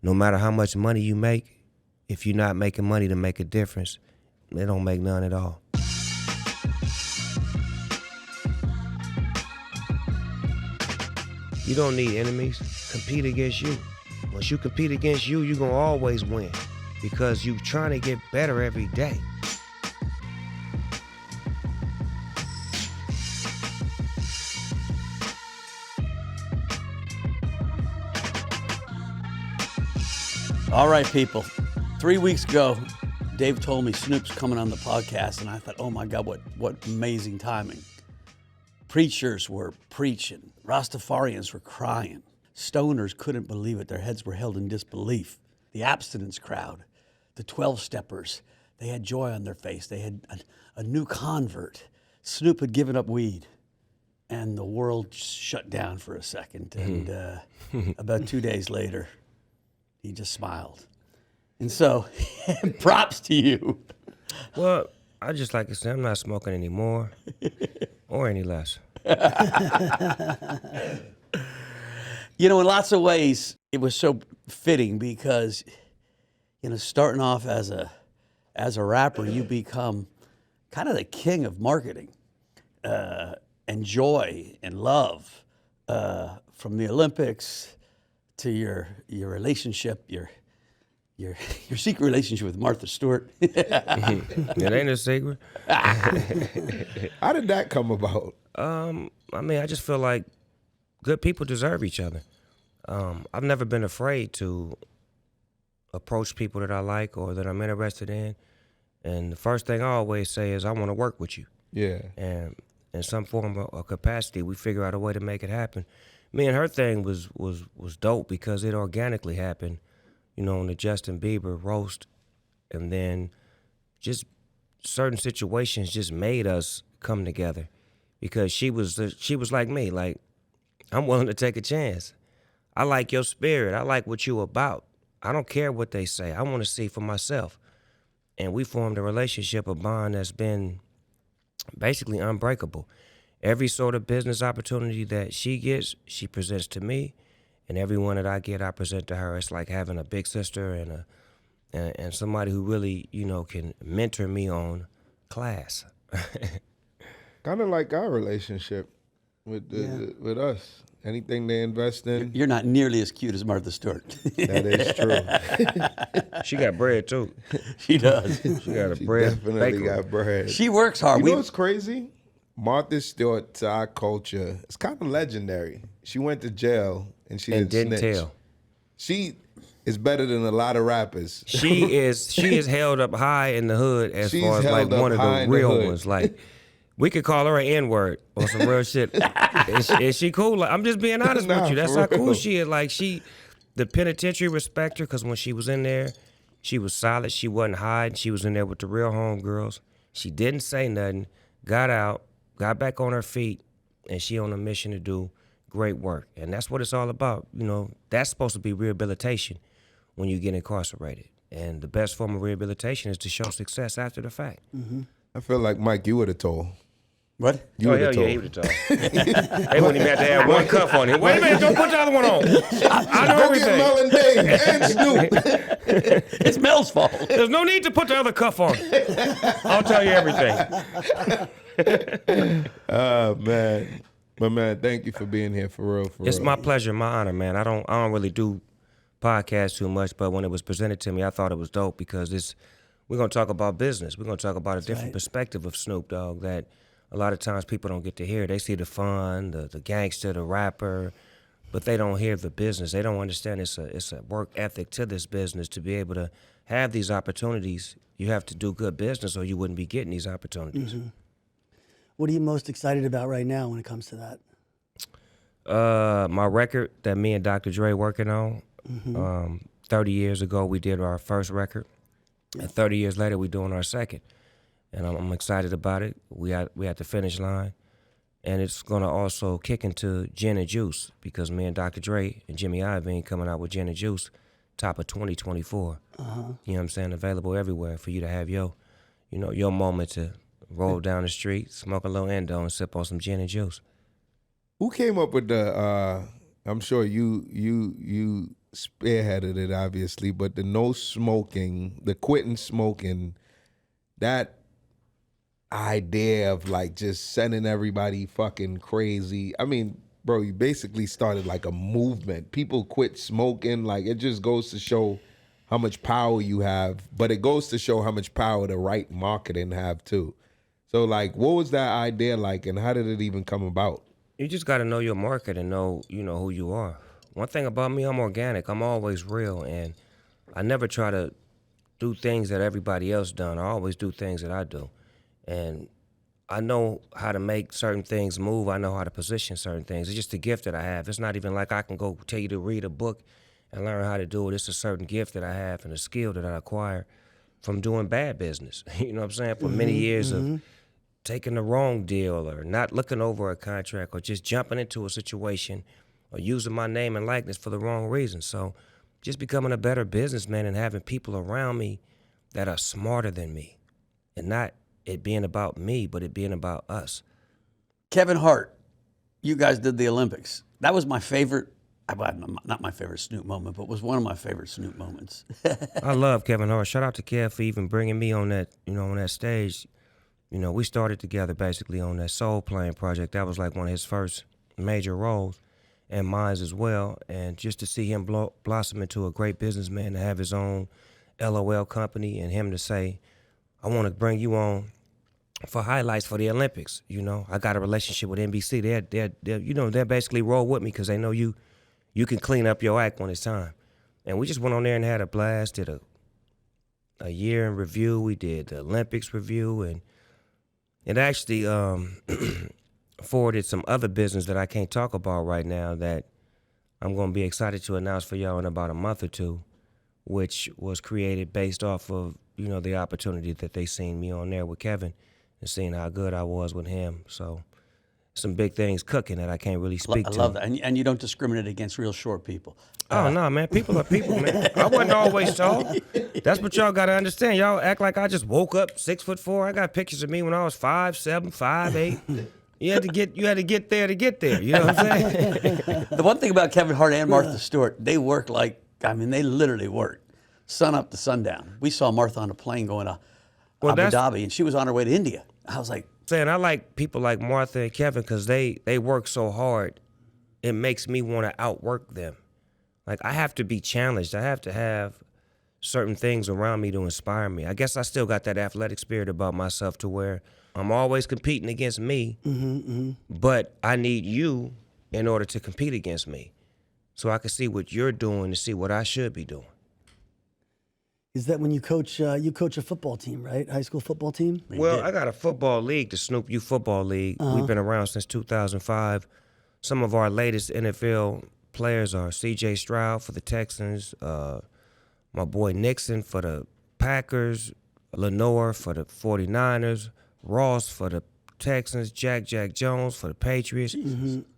no matter how much money you make, if you're not making money to make a difference, it don't make none at all. You don't need enemies. Compete against you. Once you compete against you, you're going to always win because you're trying to get better every day. All right, people. 3 weeks ago, Dave told me Snoop's coming on the podcast, and I thought, oh my God, what amazing timing. Preachers were preaching. Rastafarians were crying. Stoners couldn't believe it. Their heads were held in disbelief. The abstinence crowd, the 12-steppers, they had joy on their face. They had a new convert. Snoop had given up weed, and the world shut down for a second. And about 2 days later, he just smiled. And so, props to you. Well, I just like to say I'm not smoking anymore or any less. You know, in lots of ways, it was so fitting because, you know, starting off as a rapper, you become kind of the king of marketing and joy and love from the Olympics to your relationship, your secret relationship with Martha Stewart. It ain't a secret. How did that come about? I mean, I just feel like good people deserve each other. I've never been afraid to approach people that I like or that I'm interested in. And the first thing I always say is I want to work with you. Yeah. And in some form or capacity, we figure out a way to make it happen. Me and her thing was dope because it organically happened, you know, on the Justin Bieber roast. And then just certain situations just made us come together because she was like me, like, I'm willing to take a chance. I like your spirit. I like what you about. I don't care what they say. I want to see for myself. And we formed a relationship, a bond that's been basically unbreakable. Every sort of business opportunity that she gets, she presents to me. And every one that I get, I present to her. It's like having a big sister and somebody who really, you know, can mentor me on class. Kind of like our relationship with us. Anything they invest in. You're not nearly as cute as Martha Stewart. That is true. She got bread, too. She does. She got a bread Definitely bakery. got bread. She works hard. You know what's crazy? Martha Stewart, to our culture, it's kind of legendary. She went to jail and she didn't snitch. tell. She is better than a lot of rappers. She is held up high in the hood as She's far as like held up one of high the in the real hood. ones. Like we could call her an N-word or some real shit. Is she cool? Like, I'm just being honest Nah, with you. That's for how cool real. she is. Like the penitentiary respect her because when she was in there, she was solid. She wasn't hiding. She was in there with the real homegirls. She didn't say nothing. Got out. Got back on her feet, and she on a mission to do great work. And that's what it's all about. You know, that's supposed to be rehabilitation when you get incarcerated. And the best form of rehabilitation is to show success after the fact. Mm-hmm. I feel like, Mike, you would have told. What? You would have hell told. yeah, he would have told. They wouldn't even have to have one cuff on him. Wait a minute, don't put the other one on. I know Go everything. get Mel and Dave and Snoop. It's Mel's fault. There's no need to put the other cuff on. I'll tell you everything. Man. But man, thank you for being here for real. It's my pleasure, my honor, man. I don't really do podcasts too much, but when it was presented to me, I thought it was dope because we're gonna talk about business. We're gonna talk about a different perspective of Snoop Dogg that a lot of times people don't get to hear. They see the fun, the gangster, the rapper, but they don't hear the business. They don't understand it's a work ethic to this business. To be able to have these opportunities, you have to do good business or you wouldn't be getting these opportunities. Mm-hmm. What are you most excited about right now when it comes to that? My record that me and Dr. Dre working on. 30 years ago, we did our first record. And 30 years later, we're doing our second. And I'm excited about it. We at the finish line. And it's going to also kick into Gin and Juice because me and Dr. Dre and Jimmy Iovine coming out with Gin and Juice top of 2024. You know what I'm saying? Available everywhere for you to have your moment to roll down the street, smoke a little endo, and sip on some gin and juice. Who came up with the? I'm sure you spearheaded it, obviously, but the no smoking, the quitting smoking, that idea of like just sending everybody fucking crazy. I mean, bro, you basically started like a movement. People quit smoking. Like, it just goes to show how much power you have, but it goes to show how much power the right marketing have too. So like, what was that idea like, and how did it even come about? You just got to know your market and know, who you are. One thing about me, I'm organic. I'm always real, and I never try to do things that everybody else done. I always do things that I do. And I know how to make certain things move. I know how to position certain things. It's just a gift that I have. It's not even like I can go tell you to read a book and learn how to do it. It's a certain gift that I have and a skill that I acquire from doing bad business. You know what I'm saying? For many years of taking the wrong deal or not looking over a contract or just jumping into a situation or using my name and likeness for the wrong reason. So just becoming a better businessman and having people around me that are smarter than me, and not it being about me, but it being about us. Kevin Hart, you guys did the Olympics. That was my favorite, not my favorite Snoop moment, but was one of my favorite Snoop moments. I love Kevin Hart. Shout out to Kev for even bringing me on that, on that stage. We started together basically on that Soul Plane project. That was like one of his first major roles, and mine as well. And just to see him blossom into a great businessman, to have his own LOL company, and him to say, I want to bring you on for highlights for the Olympics. I got a relationship with NBC. They're basically roll with me because they know you can clean up your act when it's time. And we just went on there and had a blast, did a year in review. We did the Olympics review, and it actually forwarded some other business that I can't talk about right now that I'm going to be excited to announce for y'all in about a month or two, which was created based off of, the opportunity that they seen me on there with Kevin and seeing how good I was with him. So some big things cooking that I can't really speak to. I love that. And you don't discriminate against real short people. Oh, no, man. People are people, man. I wasn't always tall. That's what y'all got to understand. Y'all act like I just woke up 6'4". I got pictures of me when I was 5'7", 5'8". You had to get there to get there. You know what I'm saying? The one thing about Kevin Hart and Martha Stewart, they work they literally work sun up to sundown. We saw Martha on a plane going to Abu Dhabi, and she was on her way to India. I was like, I like people like Martha and Kevin because they work so hard. It makes me want to outwork them. Like, I have to be challenged. I have to have certain things around me to inspire me. I guess I still got that athletic spirit about myself to where I'm always competing against me, but I need you in order to compete against me so I can see what you're doing to see what I should be doing. Is that when you coach a football team, right? High school football team? Well, I got a football league, the Snoop Youth Football League. We've been around since 2005. Some of our latest NFL players are C.J. Stroud for the Texans, my boy Nixon for the Packers, Lenore for the 49ers, Ross for the Texans, Jack Jones for the Patriots.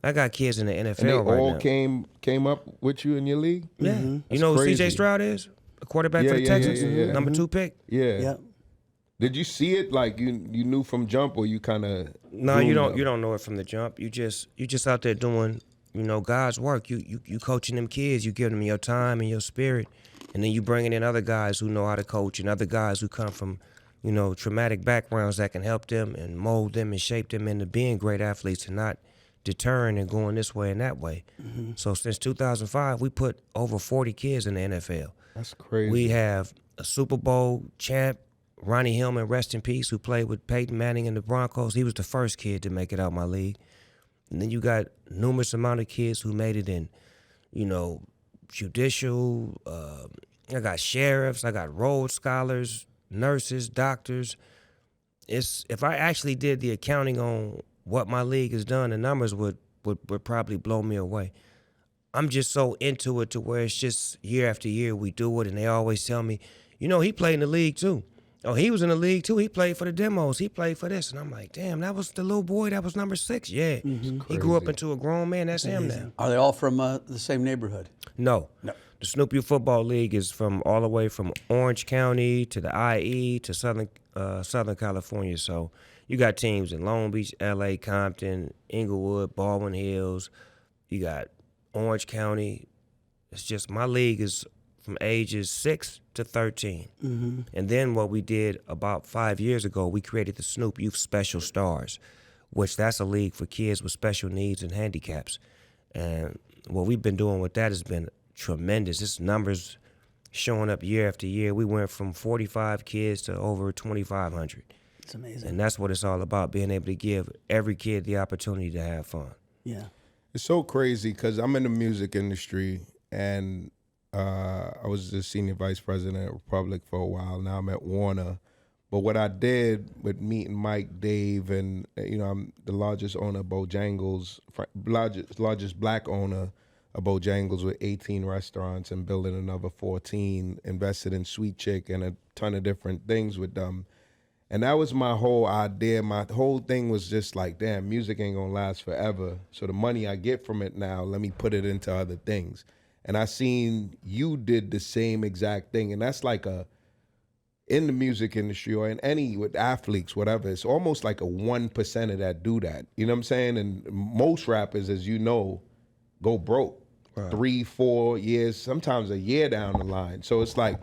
I got kids in the NFL And they right all now. came up with you in your league? Yeah. That's You know who crazy. C.J. Stroud is? A quarterback for the Texans, number 2 pick. Yeah. Yeah. Did you see it like you knew from jump, or you kind of? No, you don't. You don't know it from the jump. You just out there doing, God's work. You coaching them kids. You giving them your time and your spirit, and then you bringing in other guys who know how to coach and other guys who come from, traumatic backgrounds that can help them and mold them and shape them into being great athletes and not deterring and going this way and that way. So since 2005, we put over 40 kids in the NFL. That's crazy. We have a Super Bowl champ, Ronnie Hillman, rest in peace, who played with Peyton Manning in the Broncos. He was the first kid to make it out my league. And then you got numerous amount of kids who made it in, judicial. I got sheriffs. I got Rhodes Scholars, nurses, doctors. If I actually did the accounting on what my league has done, the numbers would probably blow me away. I'm just so into it to where it's just year after year we do it, and they always tell me, he played in the league too. Oh, he was in the league too. He played for the Demos. He played for this. And I'm like, damn, that was the little boy that was number 6. Yeah. He grew up into a grown man. That's him now. are they all from the same neighborhood? No. The Snoop Youth Football League is from all the way from Orange County to the IE to Southern California. So you got teams in Long Beach, LA, Compton, Inglewood, Baldwin Hills. You got Orange County, It's just my league is from ages 6 to 13. And then what we did about 5 years ago, we created the Snoop Youth Special Stars, which that's a league for kids with special needs and handicaps. And what we've been doing with that has been tremendous. It's numbers showing up year after year. We went from 45 kids to over 2,500. It's amazing. And that's what it's all about, being able to give every kid the opportunity to have fun. Yeah. It's so crazy because I'm in the music industry, and I was the senior vice president at Republic for a while. Now I'm at Warner. But what I did with meeting Mike, Dave, and I'm the largest owner of Bojangles, largest black owner of Bojangles with 18 restaurants and building another 14, invested in Sweet Chick and a ton of different things with them. And that was my whole idea. My whole thing was just like, damn, music ain't gonna last forever. So the money I get from it now, let me put it into other things. And I seen you did the same exact thing. And that's like in the music industry or in any, with athletes, whatever, it's almost like a 1% that do that. You know what I'm saying? And most rappers, as you know, go broke. Right. 3-4 years, sometimes a year down the line. So it's like,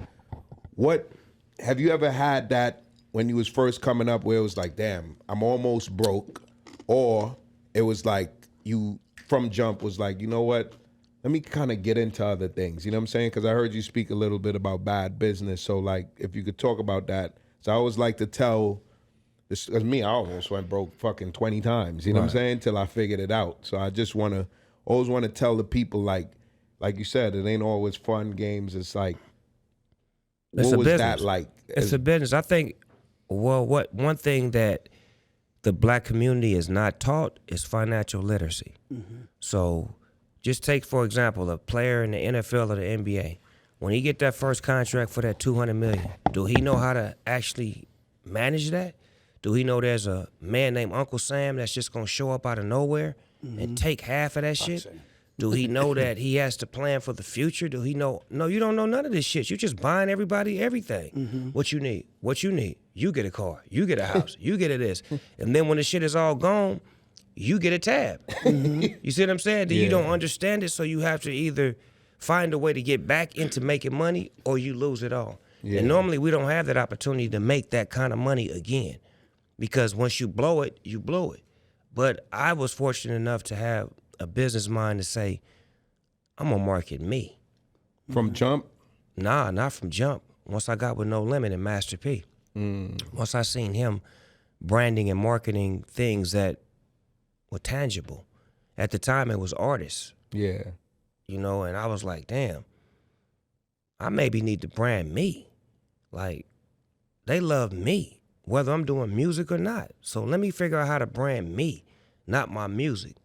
what, have you ever had that when you was first coming up where it was like, damn, I'm almost broke? Or it was like you, from jump, was like, you know what? Let me kind of get into other things. You know what I'm saying? Because I heard you speak a little bit about bad business. So, like, if you could talk about that. So I always like to tell, this, as me, I almost went broke fucking 20 times. You know what I'm saying? Till I figured it out. So I just always want to tell the people, like you said, it ain't always fun games. It's like, what was that like? It's a business. I think, one thing that the black community is not taught is financial literacy. So just take, for example, a player in the NFL or the NBA. When he get that first contract for that $200 million, do he know how to actually manage that? Do he know there's a man named Uncle Sam that's just gonna show up out of nowhere and take half of that shit? Do he know that he has to plan for the future? Do he know? No, you don't know none of this shit. You're just buying everybody everything. What you need. You get a car. You get a house. You get a this. And then when the shit is all gone, you get a tab. You see what I'm saying? You don't understand it, so you have to either find a way to get back into making money or you lose it all. And normally we don't have that opportunity to make that kind of money again, because once you blow it, you blow it. But I was fortunate enough to have a business mind to say, I'm gonna market me. From jump? Nah, not from jump. Once I got with No Limit and Master P. Once I seen him branding and marketing things that were tangible. At the time, it was artists. Yeah. And I was like, damn, I maybe need to brand me. Like, they love me, whether I'm doing music or not. So let me figure out how to brand me, not my music.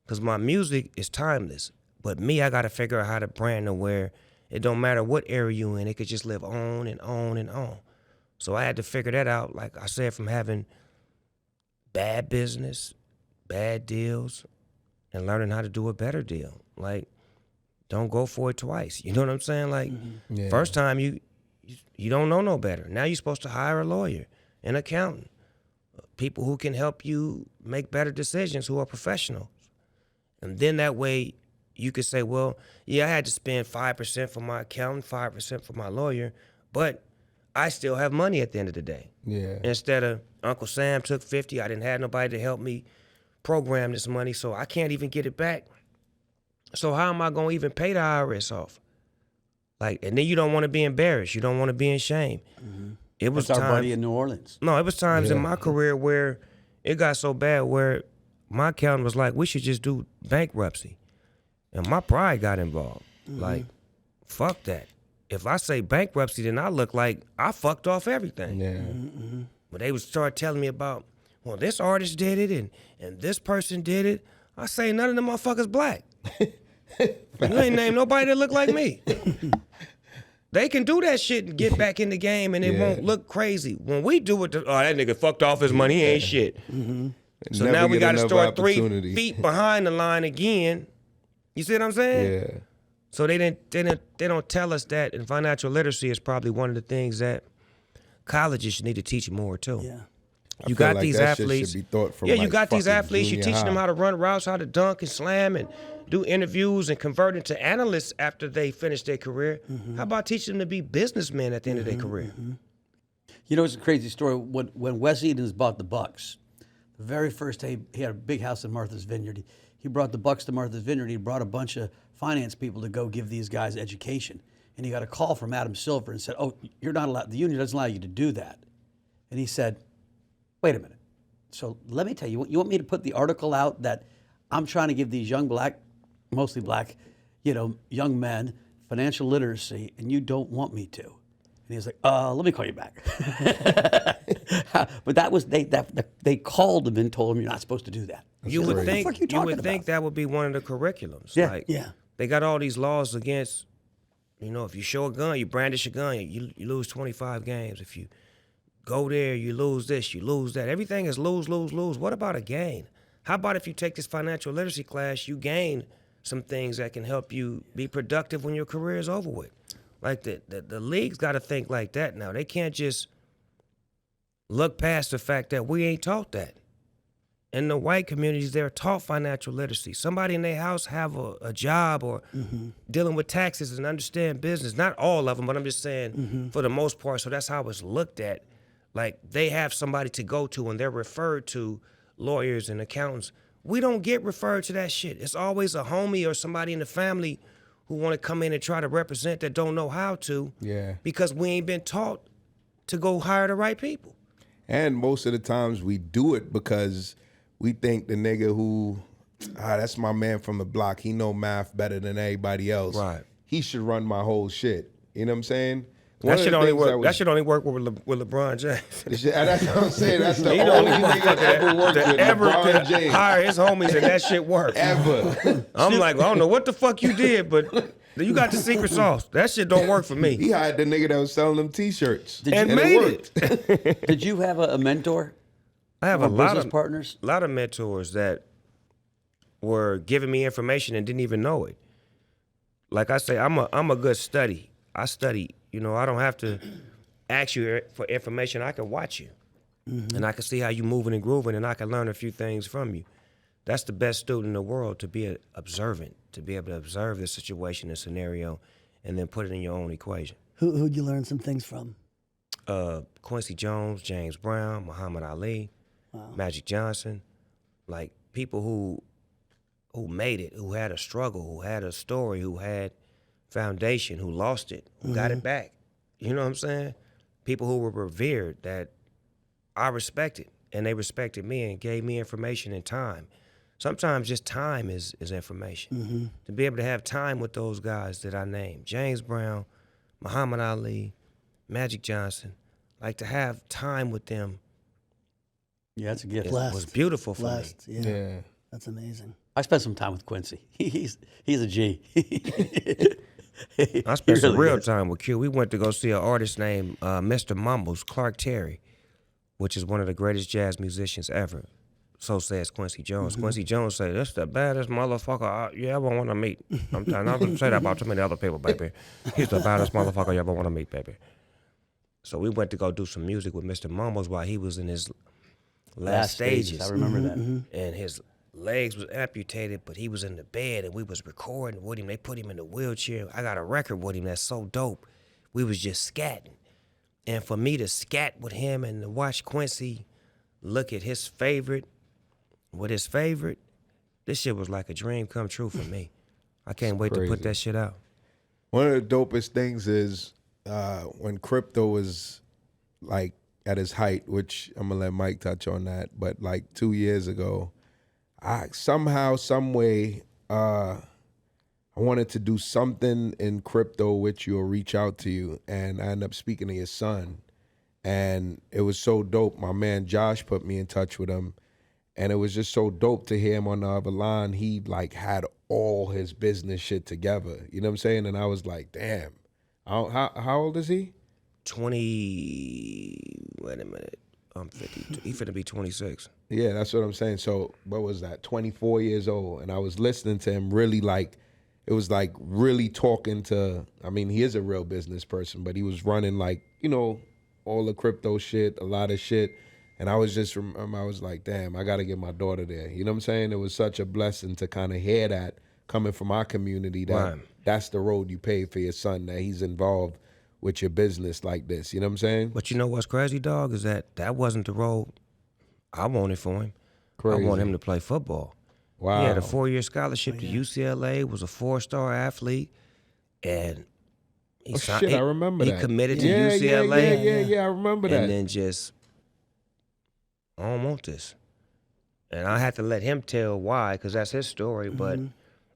Because my music is timeless. But me, I got to figure out how to brand to where it don't matter what area you in, it could just live on and on and on. So I had to figure that out, like I said, from having bad business, bad deals, and learning how to do a better deal. Like, don't go for it twice. You know what I'm saying? Like, first time you don't know no better. Now you're supposed to hire a lawyer, an accountant, people who can help you make better decisions, who are professionals. And then that way you could say, well, yeah, I had to spend 5% for my accountant, 5% for my lawyer, but I still have money at the end of the day. Yeah. Instead of Uncle Sam took 50, I didn't have nobody to help me program this money, so I can't even get it back. So how am I gonna even pay the IRS off? Like, and then you don't want to be embarrassed. You don't want to be in shame. It was That's our buddy in New Orleans. No, it was times in my career where it got so bad where my accountant was like, we should just do bankruptcy. And my pride got involved. Like, fuck that. If I say bankruptcy, then I look like I fucked off everything. Yeah. But they would start telling me about, well, this artist did it and this person did it. I say none of them motherfuckers black. You ain't named nobody that look like me. They can do that shit and get back in the game and it won't look crazy. When we do it, that nigga fucked off his money, he ain't shit. So Never now we get got to another start 3 opportunity. feet behind the line again. You see what I'm saying? Yeah. So they don't tell us that, and financial literacy is probably one of the things that colleges need to teach more too. Yeah. I You feel got like these that shit athletes. should be taught from Yeah, you like got these fucking athletes. You're junior teaching them high. how to run routes, how to dunk and slam, and do interviews and convert into analysts after they finish their career. How about teaching them to be businessmen at the end of their career? You know, it's a crazy story. When Wes Edens bought the Bucks, the very first day he had a big house in Martha's Vineyard. He brought the Bucks to Martha's Vineyard. He brought a bunch of finance people to go give these guys education. And he got a call from Adam Silver and said, "Oh, you're not allowed. The union doesn't allow you to do that." And he said, "Wait a minute. So let me tell you, you want me to put the article out that I'm trying to give these young black, mostly black, young men financial literacy, and you don't want me to?" And he was like, "Let me call you back." But that was they called him and told him you're not supposed to do that. You What would the think fuck are you you talking would about? think that would be one of the curriculums. Yeah. Like, Yeah. they got all these laws against, if you show a gun, you brandish a gun, you lose 25 games. If you go there, you lose this, you lose that. Everything is lose, lose, lose. What about a gain? How about if you take this financial literacy class, you gain some things that can help you be productive when your career is over with? Like the league's got to think like that now. They can't just look past the fact that we ain't taught that. In the white communities, they're taught financial literacy. Somebody in their house have a job or dealing with taxes and understand business. Not all of them, but I'm just saying for the most part. So that's how it's looked at. Like, they have somebody to go to and they're referred to lawyers and accountants. We don't get referred to that shit. It's always a homie or somebody in the family who want to come in and try to represent that don't know how to. Yeah. Because we ain't been taught to go hire the right people. And most of the times we do it because we think the nigga who, that's my man from the block, he know math better than everybody else. Right. He should run my whole shit. You know what I'm saying? One That of should the only things work. That should only work with LeBron James. That's what I'm saying. That's the He only the only nigga that ever worked with LeBron could James. hire his homies and that shit worked. Ever. I'm like, I don't know what the fuck you did, but you got the secret sauce. That shit don't work for me. He hired the nigga that was selling them T-shirts. And it made worked. it. Did you have a mentor? I have Or a lot business of partners? lot of mentors that were giving me information and didn't even know it. Like I say, I'm a good study. I study. I don't have to ask you for information. I can watch you, and I can see how you moving and grooving, and I can learn a few things from you. That's the best student in the world, to be observant, to be able to observe the situation and scenario, and then put it in your own equation. Who'd you learn some things from? Quincy Jones, James Brown, Muhammad Ali, Magic Johnson, like people who made it, who had a struggle, who had a story, who had foundation, who lost it, who got it back. You know what I'm saying? People who were revered that I respected, and they respected me and gave me information and time. Sometimes just time is information. To be able to have time with those guys that I named, James Brown, Muhammad Ali, Magic Johnson, like to have time with them Yeah, that's a gift. was beautiful for me. Blessed. Yeah. Yeah. That's amazing. I spent some time with Quincy. He's a G. I spent some really real is. time with Q. We went to go see an artist named Mr. Mumbles, Clark Terry, which is one of the greatest jazz musicians ever. So says Quincy Jones. Quincy Jones said, "That's the baddest motherfucker you ever want to meet." I'm not going to say that about too many other people, baby. He's the baddest motherfucker you ever want to meet, baby. So we went to go do some music with Mr. Mumbles while he was in his last stages. I remember that. And his legs was amputated, but he was in the bed and we was recording with him. They put him in the wheelchair. I got a record with him that's so dope. We was just scatting. And for me to scat with him and to watch Quincy look at his favorite with his favorite, this shit was like a dream come true for me. I can't wait to put crazy. that shit out. One of the dopest things is when crypto was like at its height, which I'm gonna let Mike touch on that, but like 2 years ago, I somehow, some way, I wanted to do something in crypto with you or reach out to you, and I ended up speaking to your son, and it was so dope. My man Josh put me in touch with him, and it was just so dope to hear him on the other line. He like had all his business shit together. You know what I'm saying? And I was like, damn. How old is he? 20, wait a minute. I'm 50. He finna be 26. Yeah, that's what I'm saying. So what was that? 24 years old. And I was listening to him really like, it was like really talking to, I mean, he is a real business person, but he was running like, all the crypto shit, a lot of shit. And I was just, I was like, damn, I got to get my daughter there. You know what I'm saying? It was such a blessing to kind of hear that coming from our community, that Right. that's the road you pave for your son, that he's involved with your business like this. You know what I'm saying? But you know what's crazy, dog, is that wasn't the road I wanted for him. Crazy. I wanted him to play football. Wow. He had a 4-year scholarship to UCLA, was a 4-star athlete, and he shit, I remember he that. committed to Yeah, UCLA. yeah, I remember that. And then just, I don't want this. And I had to let him tell why, because that's his story, but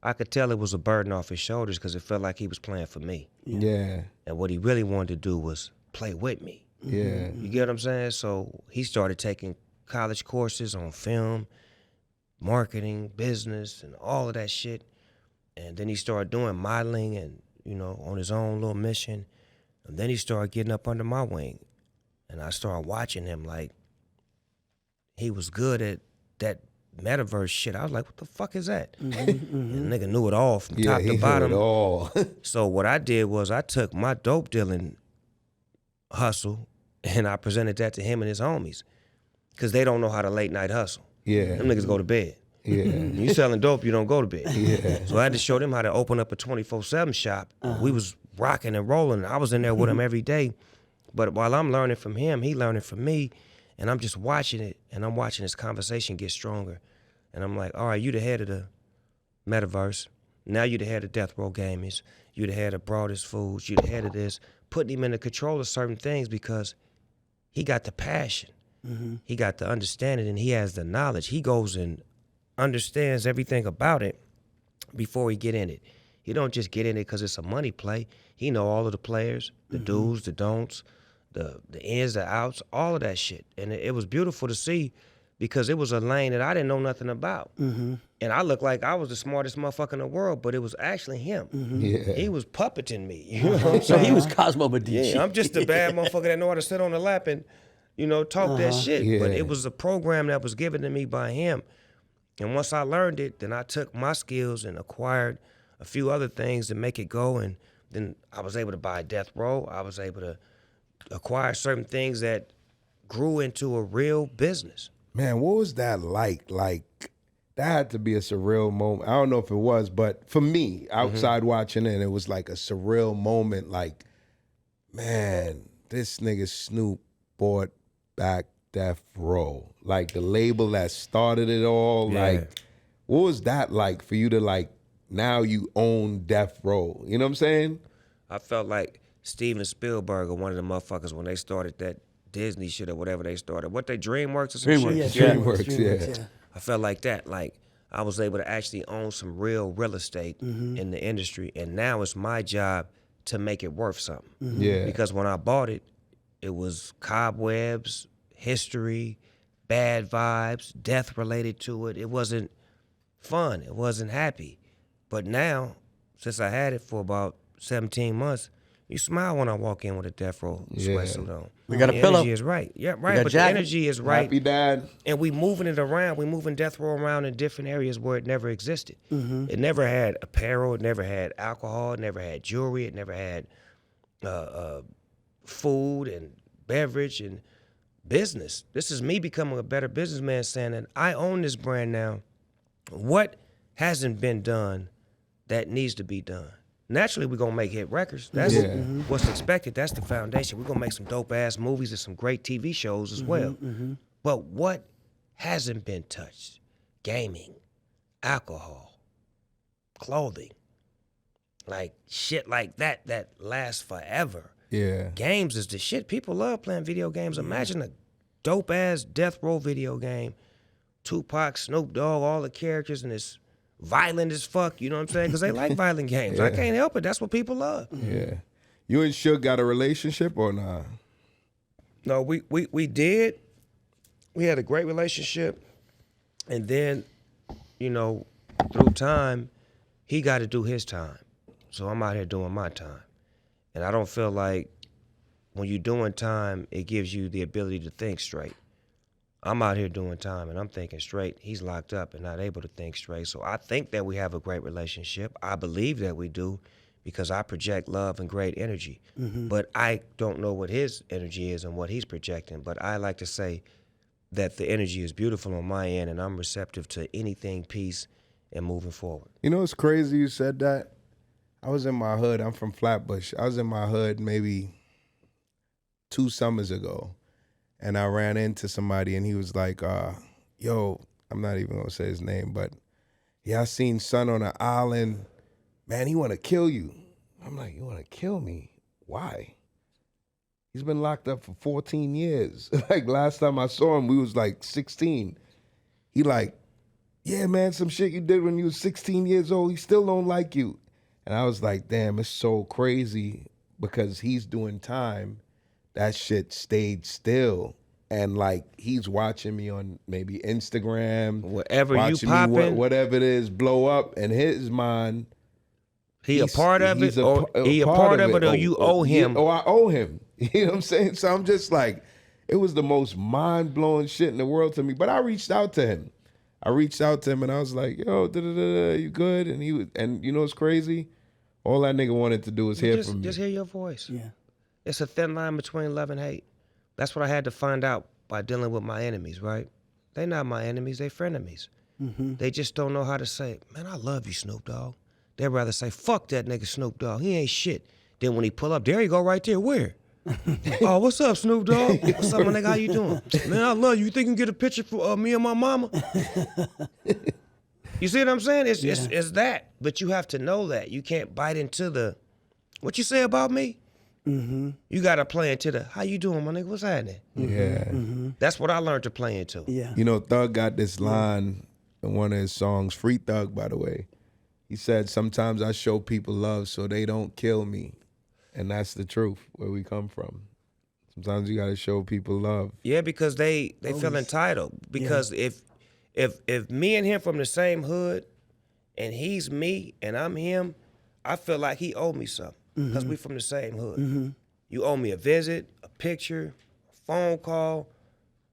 I could tell it was a burden off his shoulders because it felt like he was playing for me. Yeah. And what he really wanted to do was play with me. Yeah. You get what I'm saying? So he started taking college courses on film, marketing, business, and all of that shit. And then he started doing modeling and, you know, on his own little mission. And then he started getting up under my wing. And I started watching him like he was good at that metaverse shit. I was like, what the fuck is that? And the nigga knew it all from Yeah, top he to bottom. knew it all. So what I did was I took my dope dealing hustle and I presented that to him and his homies because they don't know how to late night hustle. Yeah. Them niggas go to bed. Yeah. When you selling dope, you don't go to bed. Yeah. So I had to show them how to open up a 24/7 shop. We was rocking and rolling. I was in there with him every day. But while I'm learning from him, he learning from me. And I'm just watching it, and I'm watching this conversation get stronger. And I'm like, all right, you the head of the metaverse. Now you the head of Death Row Gamers. You the head of Broadest Foods. You the head of this. Putting him in the control of certain things because he got the passion. He got the understanding, and he has the knowledge. He goes and understands everything about it before he get in it. He don't just get in it because it's a money play. He know all of the players, the do's, the don'ts, the ins, the outs, all of that shit. And it was beautiful to see because it was a lane that I didn't know nothing about. And I looked like I was the smartest motherfucker in the world, but it was actually him. Yeah. He was puppeting me. You know what I'm So saying? he was Cosmo Medici. Yeah, I'm just a bad motherfucker that know how to sit on the lap and, you know, talk that shit. Yeah. But it was a program that was given to me by him. And once I learned it, then I took my skills and acquired a few other things to make it go. And then I was able to buy Death Row. I was able to acquire certain things that grew into a real business. Man, what was that like? Like, that had to be a surreal moment. I don't know if it was, but for me, outside watching it, it was like a surreal moment. Like, man, this nigga Snoop bought back Death Row. Like, the label that started it all. Yeah. Like, what was that like for you to, like, now you own Death Row? You know what I'm saying? I felt like Steven Spielberg or one of the motherfuckers when they started that Disney shit or whatever they started. What they DreamWorks or some DreamWorks. shit? DreamWorks, yeah. I felt like that. Like I was able to actually own some real estate in the industry, and now it's my job to make it worth something. Yeah. Because when I bought it, it was cobwebs, history, bad vibes, death related to it. It wasn't fun. It wasn't happy. But now, since I had it for about 17 months, you smile when I walk in with a Death Row sweatsuit on. We got a the pillow. energy is right. Yeah, right. got But jacket. the energy is right. Happy Dad. And we moving it around. We moving Death Row around in different areas where it never existed. It never had apparel. It never had alcohol. It never had jewelry. It never had food and beverage and business. This is me becoming a better businessman, saying that I own this brand now. What hasn't been done that needs to be done? Naturally, we're going to make hit records. That's what's expected. That's the foundation. We're going to make some dope-ass movies and some great TV shows as well. But what hasn't been touched? Gaming, alcohol, clothing, like shit like that lasts forever. Yeah. Games is the shit. People love playing video games. Imagine a dope-ass Death Row video game. Tupac, Snoop Dogg, all the characters, and it's violent as fuck, you know what I'm saying? Because they like violent games. I can't help it. That's what people love. Yeah. You and Suge got a relationship or nah? No, we did. We had a great relationship. And then, you know, through time, he got to do his time. So I'm out here doing my time. And I don't feel like when you're doing time, it gives you the ability to think straight. I'm out here doing time and I'm thinking straight. He's locked up and not able to think straight. So I think that we have a great relationship. I believe that we do because I project love and great energy. But I don't know what his energy is and what he's projecting. But I like to say that the energy is beautiful on my end, and I'm receptive to anything peace and moving forward. You know, it's crazy you said that. I was in my hood. I'm from Flatbush. I was in my hood maybe 2 summers ago, and I ran into somebody, and he was like, yo, I'm not even going to say his name, but yeah, I seen son on an island. Man, he want to kill you. I'm like, you want to kill me? Why? He's been locked up for 14 years. Like, last time I saw him, we was like 16. He like, yeah, man, some shit you did when you was 16 years old, he still don't like you. And I was like, damn, it's so crazy because he's doing time. That shit stayed still. And like, he's watching me on maybe Instagram. Whatever you watching popping. me, whatever it is, blow up. And his mind, He a part of it, he's or he a part of it, or you owe him. Or I owe him. You know what I'm saying? So I'm just like, it was the most mind-blowing shit in the world to me. But I reached out to him. And I was like, yo, you good? And he was, and you know what's crazy? All that nigga wanted to do was hear from me. Just hear your voice. Yeah. It's a thin line between love and hate. That's what I had to find out by dealing with my enemies, right? They not my enemies, they frenemies. Mm-hmm. They just don't know how to say, man, I love you, Snoop Dogg. They'd rather say, fuck that nigga Snoop Dogg. He ain't shit. Then when he pull up, there you go right there. Where? Oh, what's up, Snoop Dogg? What's up, my nigga? How you doing? Man, I love you. You think you can get a picture for me and my mama? You see what I'm saying? It's that. But you have to know that. You can't bite into the, what you say about me? Mm-hmm. You got to play into the, how you doing, my nigga? What's happening? Yeah. Mm-hmm. That's what I learned to play into. Yeah. You know, Thug got this line in one of his songs, Free Thug, by the way. He said, sometimes I show people love so they don't kill me. And that's the truth, where we come from. Sometimes you got to show people love. Yeah, because they feel entitled. Because if me and him from the same hood, and he's me and I'm him, I feel like he owe me something. Because we from the same hood. Mm-hmm. You owe me a visit, a picture, a phone call,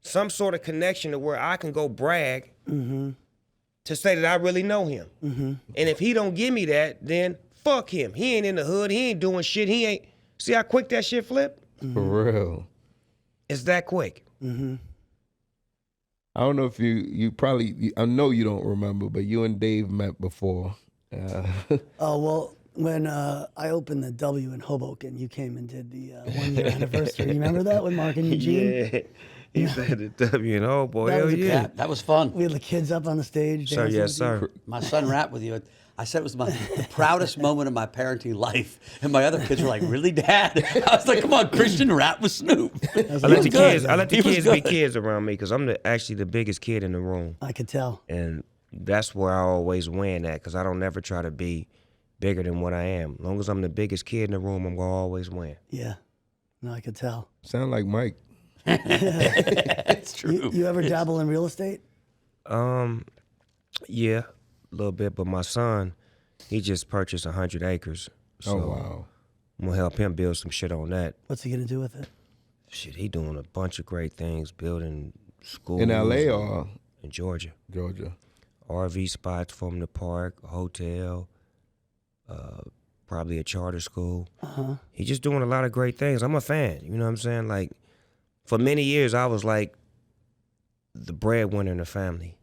some sort of connection to where I can go brag to say that I really know him. And if he don't give me that, then fuck him. He ain't in the hood. He ain't doing shit. He ain't. See how quick that shit flip? For real. It's that quick. I don't know if you probably, I know you don't remember, but you and Dave met before. Oh, well, when I opened the W in Hoboken, you came and did the 1-year anniversary. You remember that with Mark and Eugene? Yeah. He said the W and oh boy, That hell was a yeah. Yeah, that was fun. We had the kids up on the stage. Sir, dancing yes, with you. sir. My son rapped with you. I said it was the proudest moment of my parenting life. And my other kids were like, really, Dad? I was like, come on, Christian, rap with Snoop. I let the kids He was be kids around me because I'm actually the biggest kid in the room. I could tell. And that's where I always win at because I don't never try to be bigger than what I am. As long as I'm the biggest kid in the room, I'm going to always win. Yeah. No, I could tell. Sound like Mike. It's true. You ever dabble in real estate? Yeah, a little bit. But my son, he just purchased 100 acres. So Oh, wow. I'm going to help him build some shit on that. What's he going to do with it? Shit, he doing a bunch of great things, building schools. In L.A. or In Georgia. Georgia? RV spots for him to park, a hotel, probably a charter school. He's just doing a lot of great things. I'm a fan, you know what I'm saying? Like, for many years, I was like the breadwinner in the family.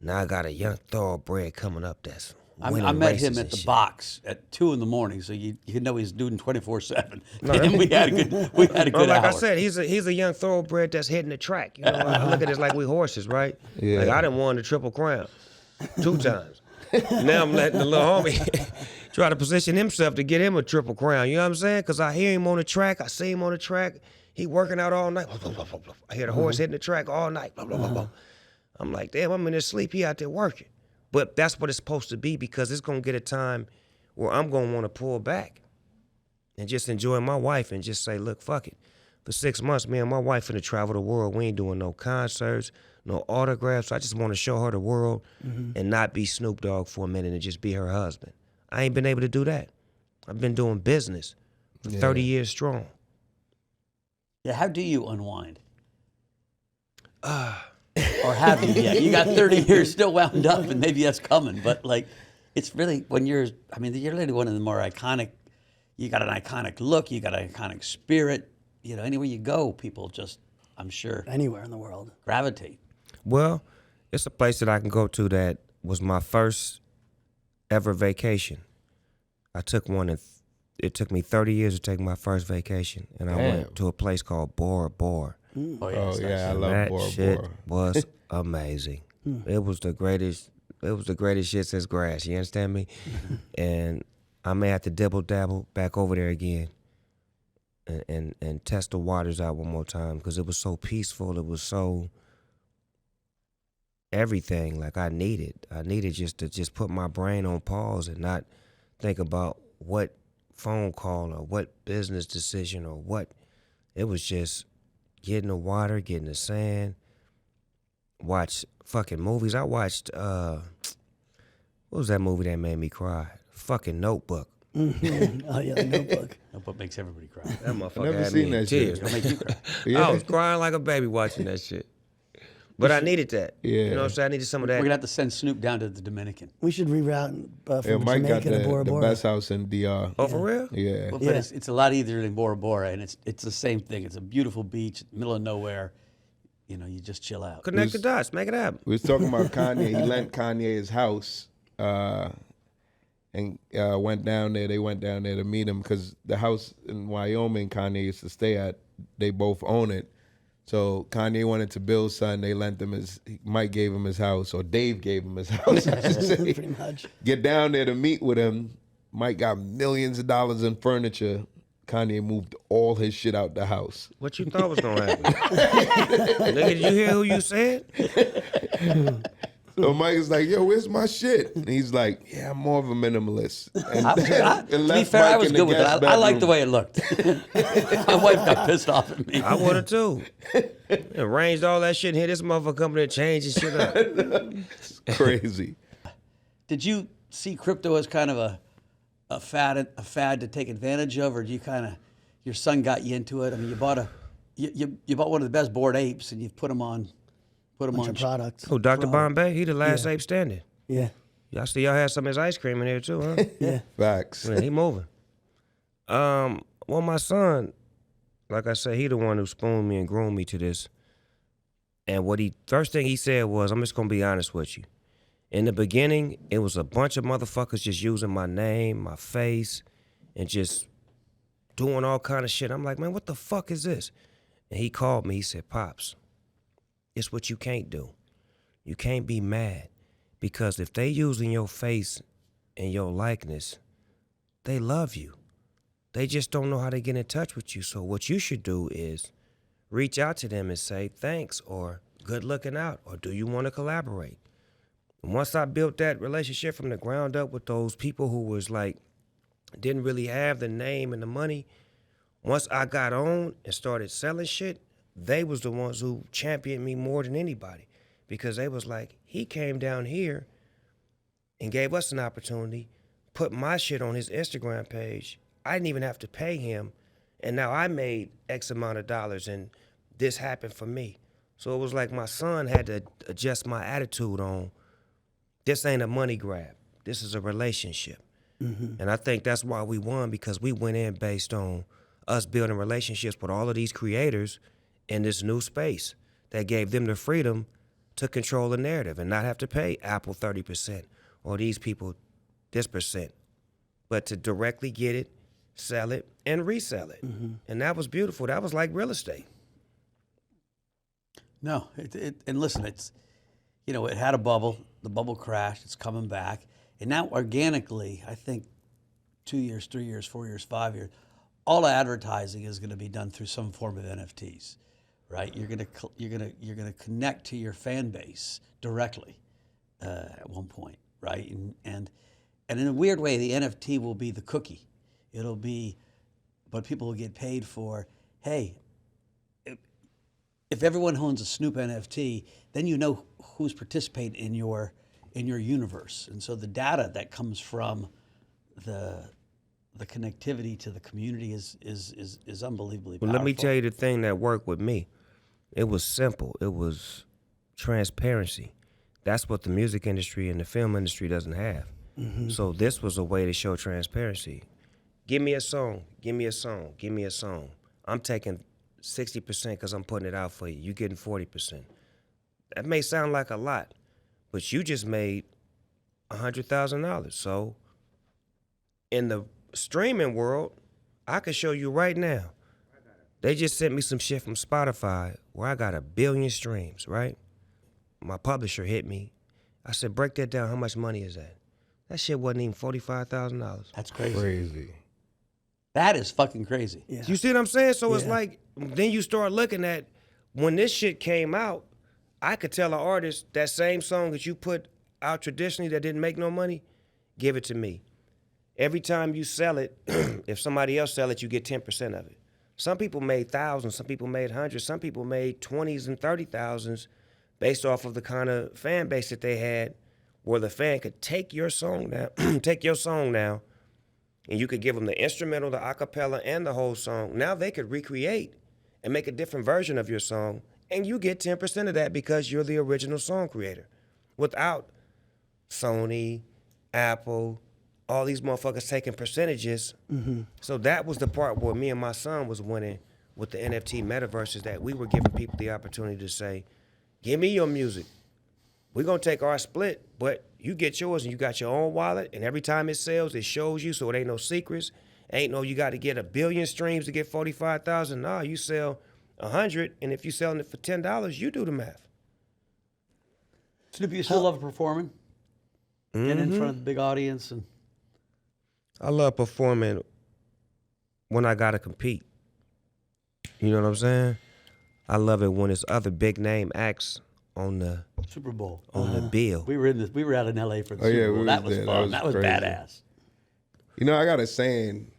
Now I got a young thoroughbred coming up that's I winning met races him at and the shit. box at 2 a.m, so you know he's doing 24/7. And we had a good Well, like hour. I said, he's a young thoroughbred that's hitting the track. You know, I look at it like we horses, right? Yeah. Like I done won the Triple Crown 2 times. Now I'm letting the little homie try to position himself to get him a Triple Crown. You know what I'm saying? Because I hear him on the track, I see him on the track. He working out all night. I hear the horse hitting the track all night. I'm like, damn, I'm in his sleep. He out there working. But that's what it's supposed to be because it's going to get a time where I'm going to want to pull back and just enjoy my wife and just say, look, fuck it. For 6 months, me and my wife finna travel the world. We ain't doing no concerts, no autographs. I just want to show her the world and not be Snoop Dogg for a minute and just be her husband. I ain't been able to do that. I've been doing business for 30 years strong. Yeah, how do you unwind? Or have you yet? You got 30 years still wound up, and maybe that's coming. But like, it's really when you're really one of the more iconic. You got an iconic look. You got an iconic spirit. You know, anywhere you go, people just I'm sure, anywhere in the world. gravitate. Well, it's a place that I can go to that was my first ever vacation. I took one, and it took me 30 years to take my first vacation, and I went to a place called Bora Bora. Oh, Oh yeah, I love That Bora shit Bora. was amazing. It was the greatest. It was the greatest shit since grass. You understand me? And I may have to dibble dabble back over there again, and test the waters out one more time because it was so peaceful. It was so everything like I needed. I needed just to put my brain on pause and not think about what phone call or what business decision or what. It was just get in the water, get in the sand, watch fucking movies. I watched what was that movie that made me cry? Fucking Notebook. Oh yeah, the Notebook. What makes everybody cry? That motherfucker never had seen me in that shit. tears. It'll make you cry. Yeah. I was crying like a baby watching that shit. But I needed that. Yeah. You know what I'm saying? I needed some of We're that. gonna have to send Snoop down to the Dominican. We should reroute Yeah, from Mike got Jamaica to Bora the Bora. best house in DR. Oh, for real? Yeah. But Yeah. it's a lot easier than Bora Bora, and it's the same thing. It's a beautiful beach, middle of nowhere. You know, you just chill out. Connect the dots. Make it happen. We was talking about Kanye. He lent Kanye his house and went down there. They went down there to meet him because the house in Wyoming Kanye used to stay at, they both own it. So Kanye wanted to build something. They lent him Mike gave him his house, or Dave gave him his house, I should say. Pretty much. Get down there to meet with him. Mike got millions of dollars in furniture. Kanye moved all his shit out the house. What you thought was gonna happen? Nigga, did you hear who you said? So Mike is like, yo, where's my shit? And he's like, yeah, I'm more of a minimalist. And, To and be left fair, I Mike was in the good with it. guest I liked the bedroom. way it looked. My wife got pissed off at me. I would have too. Arranged all that shit and hit this motherfucker coming and changing shit up. Crazy. Did you see crypto as kind of a fad to take advantage of, or do you kind of, your son got you into it? I mean, you bought one of the best Bored Apes, and you've put them on Bunch of products. Who, Dr. Bombay? He the last ape standing. Yeah. Y'all see y'all had some of his ice cream in here too, huh? Yeah. Facts. Man, he moving. Well, my son, like I said, he the one who spooned me and groomed me to this. And first thing he said was, I'm just gonna be honest with you. In the beginning, it was a bunch of motherfuckers just using my name, my face, and just doing all kind of shit. I'm like, man, what the fuck is this? And he called me, he said, Pops, it's what you can't do. You can't be mad. Because if they using your face and your likeness, they love you. They just don't know how to get in touch with you. So what you should do is reach out to them and say thanks, or good looking out, or do you want to collaborate? And once I built that relationship from the ground up with those people who was like, didn't really have the name and the money, once I got on and started selling shit, they was the ones who championed me more than anybody, because they was like, he came down here and gave us an opportunity, put my shit on his Instagram page. I didn't even have to pay him, and now I made X amount of dollars, and this happened for me. So it was like my son had to adjust my attitude on, this ain't a money grab. This is a relationship. Mm-hmm. And I think that's why we won, because we went in based on us building relationships with all of these creators in this new space that gave them the freedom to control the narrative and not have to pay Apple 30% or these people this percent, but to directly get it, sell it, and resell it. Mm-hmm. And that was beautiful. That was like real estate. No, and listen, it's, you know, it had a bubble. The bubble crashed. It's coming back. And now organically, I think 2 years, 3 years, 4 years, 5 years, all advertising is going to be done through some form of NFTs, right? You're gonna connect to your fan base directly at one point, right? And in a weird way, the NFT will be the cookie. It'll be what people will get paid for. Hey, if everyone owns a Snoop NFT, then you know who's participating in your universe. And so the data that comes from the connectivity to the community is unbelievably powerful. Well, let me tell you the thing that worked with me. It was simple. It was transparency. That's what the music industry and the film industry doesn't have. Mm-hmm. So this was a way to show transparency. Give me a song, give me a song, give me a song. I'm taking 60% because I'm putting it out for you. You getting 40%. That may sound like a lot, but you just made $100,000. So in the streaming world, I can show you right now. They just sent me some shit from Spotify where I got 1 billion streams, right? My publisher hit me. I said, break that down. How much money is that? That shit wasn't even $45,000. That's crazy. Crazy. That is fucking crazy. Yeah. You see what I'm saying? So it's Yeah. like, then you start looking at, when this shit came out, I could tell an artist that same song that you put out traditionally that didn't make no money, give it to me. Every time you sell it, if somebody else sell it, you get 10% of it. Some people made thousands, some people made hundreds, some people made 20s and 30,000s based off of the kind of fan base that they had, where the fan could take your song now, and you could give them the instrumental, the acapella, and the whole song. Now they could recreate and make a different version of your song, and you get 10% of that because you're the original song creator. Without Sony, Apple, all these motherfuckers taking percentages. So that was the part where me and my son was winning with the NFT metaverses, that we were giving people the opportunity to say, give me your music. We're going to take our split, but you get yours and you got your own wallet, and every time it sells, it shows you, so it ain't no secrets. Ain't no you got to get 1 billion streams to get 45,000. Nah, you sell 100, and if you're selling it for $10, you do the math. Snoop, you still love performing? Getting in front of the big audience and I love performing when I got to compete. You know what I'm saying? I love it when it's other big name acts on the Super Bowl. the bill. We were out in LA for the Oh, Super yeah, Bowl. we That was was there. fun. That That was was crazy. badass. You know, I got a saying.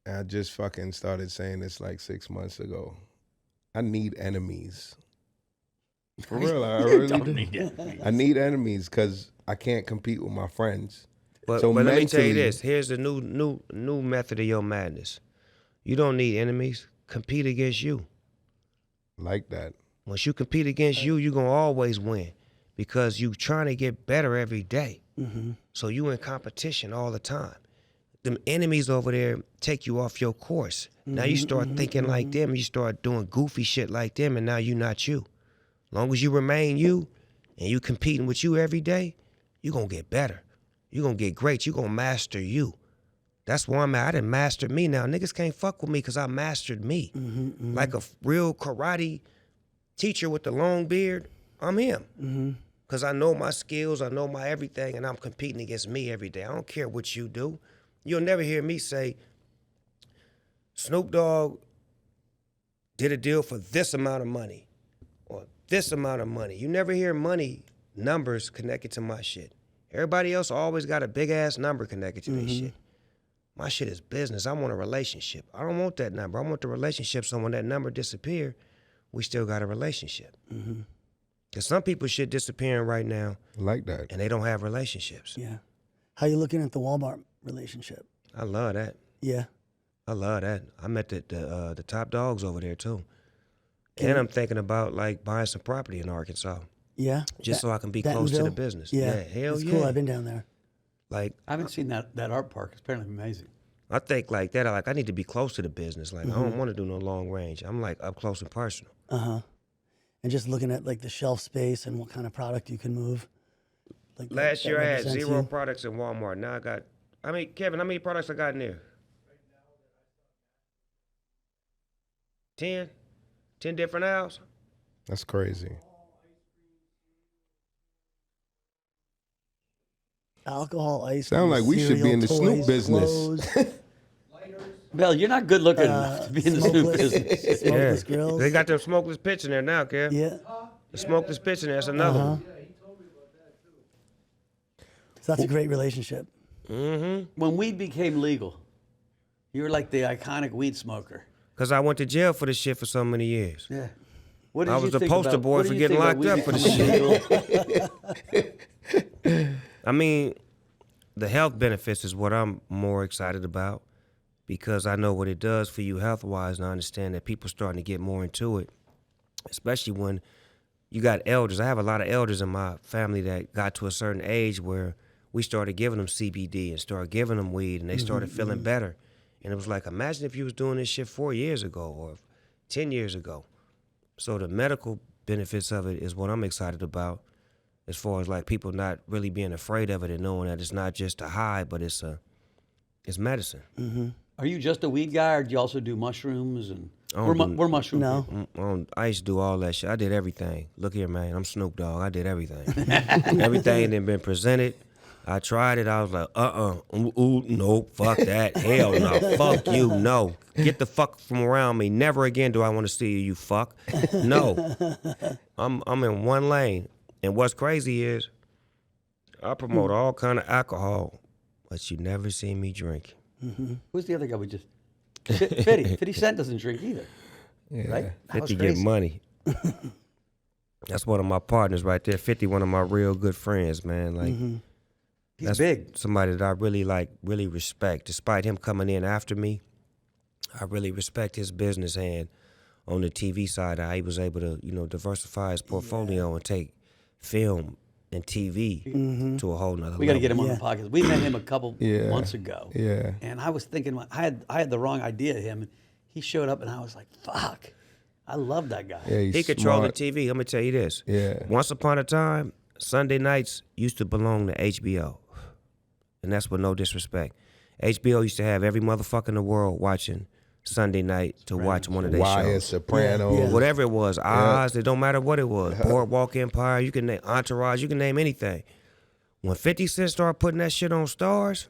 I just fucking started saying this like 6 months ago. I need enemies. For real, I really Don't do. need enemies. I need enemies because I can't compete with my friends. But, So but let me tell you mentally- this. Here's the new method of your madness. You don't need enemies. Compete against you. Like that. Once you compete against you, you're going to always win because you trying to get better every day. So you in competition all the time. Them enemies over there take you off your course. Now you start thinking like them. You start doing goofy shit like them, and now you not you. Long as you remain you and you competing with you every day, you're going to get better. You're going to get great. You're going to master you. That's where I'm at. I done mastered me now. Niggas can't fuck with me because I mastered me. Like a real karate teacher with the long beard, I'm him. Because I know my skills, I know my everything, and I'm competing against me every day. I don't care what you do. You'll never hear me say, Snoop Dogg did a deal for this amount of money or this amount of money. You never hear money numbers connected to my shit. Everybody else always got a big-ass number connected to their shit. My shit is business. I want a relationship. I don't want that number. I want the relationship, so when that number disappear, we still got a relationship. Because some people shit disappearing right now, Like that. and they don't have relationships. Yeah. How you looking at the Walmart relationship? I love that. Yeah. I love that. I met the top dogs over there too. And I'm thinking about like buying some property in Arkansas, Yeah. just so I can be close to the Bentonville? business. Yeah. Hell it's yeah. cool. I've been down there. Like I haven't seen that art park. It's apparently amazing. I think like that. I need to be close to the business. Like I don't want to do no long range. I'm like up close and personal. And just looking at like the shelf space and what kind of product you can move. Like Last that year I had represents 0 you. products in Walmart. Now I got. I mean, Kevin, how many products I got in there? 10? 10 different aisles? That's crazy. Alcohol, ice Sound cream, like we should be cereal, in the Snoop toys, business. clothes, Bill, you're not good looking enough to be in the Snoop business. smokeless grills. They got them smokeless pits in there now, Kev. Yeah. The smokeless pits in there. That's another one. So that's a great relationship. When weed became legal, you were like the iconic weed smoker. Because I went to jail for this shit for so many years. Yeah. What did I you was the think poster about- boy what for did you getting think about locked up weed for this becoming legal? I mean, the health benefits is what I'm more excited about because I know what it does for you health-wise, and I understand that people starting to get more into it, especially when you got elders. I have a lot of elders in my family that got to a certain age where we started giving them CBD and started giving them weed, and they started feeling better. And it was like, imagine if you was doing this shit 4 years ago or 10 years ago. So the medical benefits of it is what I'm excited about, as far as like people not really being afraid of it and knowing that it's not just a high, but it's medicine. Mm-hmm. Are you just a weed guy, or do you also do mushrooms? And I don't we're mushroom No. people. I used to do all that shit. I did everything. Look here, man. I'm Snoop Dogg. I did everything. Everything that been presented. I tried it. I was like, ooh, no, fuck that. Hell no. Fuck you, no. Get the fuck from around me. Never again do I want to see you, you fuck. No. I'm in one lane. And what's crazy is I promote all kind of alcohol, but you never see me drink. Mm-hmm. Who's the other guy we just? 50 Cent doesn't drink either. Yeah. Right? That was 50 get crazy. money. That's one of my partners right there. 50, one of my real good friends, man. Like, He's that's big. somebody that I really respect. Despite him coming in after me, I really respect his business hand on the TV side. How he was able to, diversify his portfolio and take film and TV to a whole nother level. We got to get him on Yeah. the podcast. We met him a couple Yeah. months ago. Yeah. And I was thinking, I had the wrong idea of him. He showed up, and I was like, "Fuck, I love that guy." Yeah, he's He controlled the smart. TV. I'm gonna tell you this. Yeah. Once upon a time, Sunday nights used to belong to HBO, and that's with no disrespect. HBO used to have every motherfucker in the world watching Sunday night to watch one of their Wire, shows. Sopranos. Yeah. Whatever it was, Oz, it don't matter what it was. Boardwalk Empire, you can name Entourage, you can name anything. When 50 Cent started putting that shit on Stars,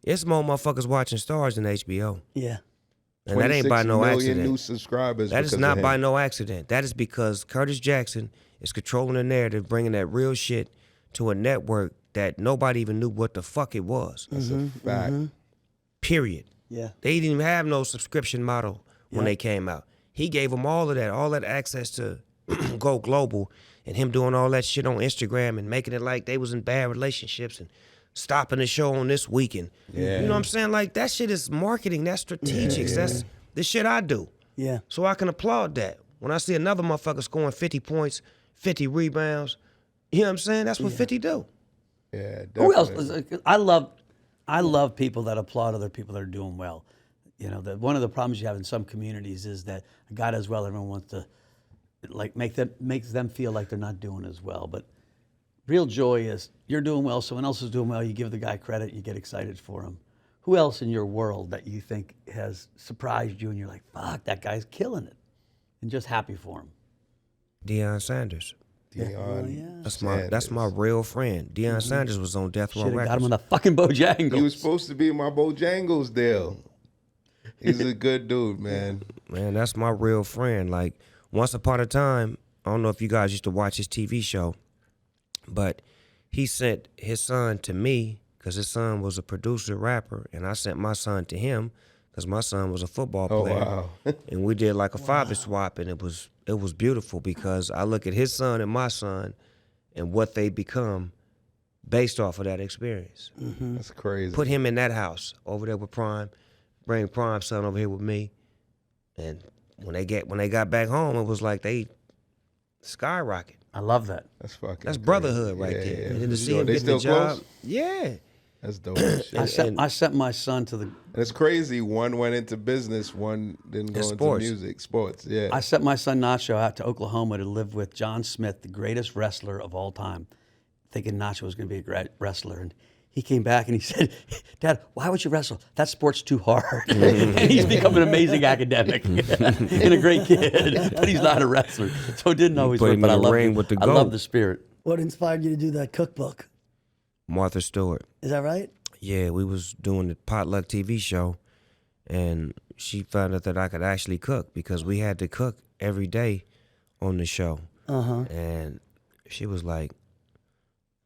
it's more motherfuckers watching Stars than HBO. Yeah. And that ain't by 26 no million accident. new subscribers. That is because not of by him. no accident. That is because Curtis Jackson is controlling the narrative, bringing that real shit to a network that nobody even knew what the fuck it was. That's a fact. Period. Yeah. They didn't even have no subscription model when they came out. He gave them all that access to go global, and him doing all that shit on Instagram and making it like they was in bad relationships and stopping the show on this weekend. Yeah. You know what I'm saying? Like, that shit is marketing. That's strategic. That's the shit I do. Yeah. So I can applaud that. When I see another motherfucker scoring 50 points, 50 rebounds, you know what I'm saying? That's what 50 do. Yeah. Who else? definitely. I love people that applaud other people that are doing well. You know, one of the problems you have in some communities is that a guy does well, everyone wants to makes them feel like they're not doing as well. But real joy is you're doing well, someone else is doing well, you give the guy credit, you get excited for him. Who else in your world that you think has surprised you and you're like, fuck, that guy's killing it, and just happy for him? Deion Sanders. Deion That's my real friend. Deion Sanders was on Death Row Should have Records. got him on the fucking Bojangles. He was supposed to be in my Bojangles deal. He's a good dude, man. Man, that's my real friend. Like, once upon a time, I don't know if you guys used to watch his TV show, but he sent his son to me because his son was a producer, rapper, and I sent my son to him because my son was a football Oh, player. wow. And we did like a father swap, and it was beautiful because I look at his son and my son and what they become based off of that experience. That's crazy. Put him in that house over there with Prime, bring Prime's son over here with me, and when they got back home, it was like they skyrocket. I love that. That's fucking That's crazy. brotherhood right Yeah, there. yeah. And then to see So him they getting the still job, close? yeah. That's dope as shit. I sent my son to the. And it's crazy. One went into business, one didn't go into sports. music. Sports, yeah. I sent my son Nacho out to Oklahoma to live with John Smith, the greatest wrestler of all time, thinking Nacho was going to be a great wrestler. And he came back and he said, "Dad, why would you wrestle? That sport's too hard." And he's become an amazing academic and a great kid, but he's not a wrestler. So it didn't always put work. him But in I the love ring with the I love GOAT. the spirit. What inspired you to do that cookbook? Martha Stewart. Is that right? Yeah, we was doing the potluck TV show, and she found out that I could actually cook because we had to cook every day on the show. And she was like,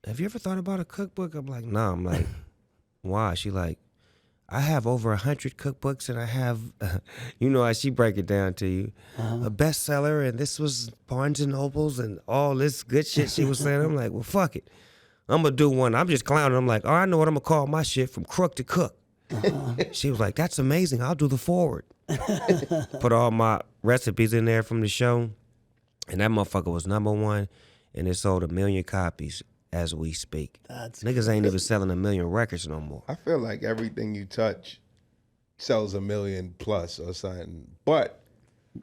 "Have you ever thought about a cookbook?" I'm like, "No." I'm like, "Why?" She like, "I have over 100 cookbooks, and I have, you know how she break it down to you, a bestseller, and this was Barnes and Nobles, and all this good shit she was saying." I'm like, "Well, fuck it. I'm going to do one." I'm just clowning. I'm like, "Oh, I know what I'm going to call my shit, From Crook to Cook." She was like, "That's amazing. I'll do the forward." Put all my recipes in there from the show, and that motherfucker was #1, and it sold 1 million copies as we speak. That's Niggas ain't even selling 1 million records no more. I feel like everything you touch sells 1 million plus or something. But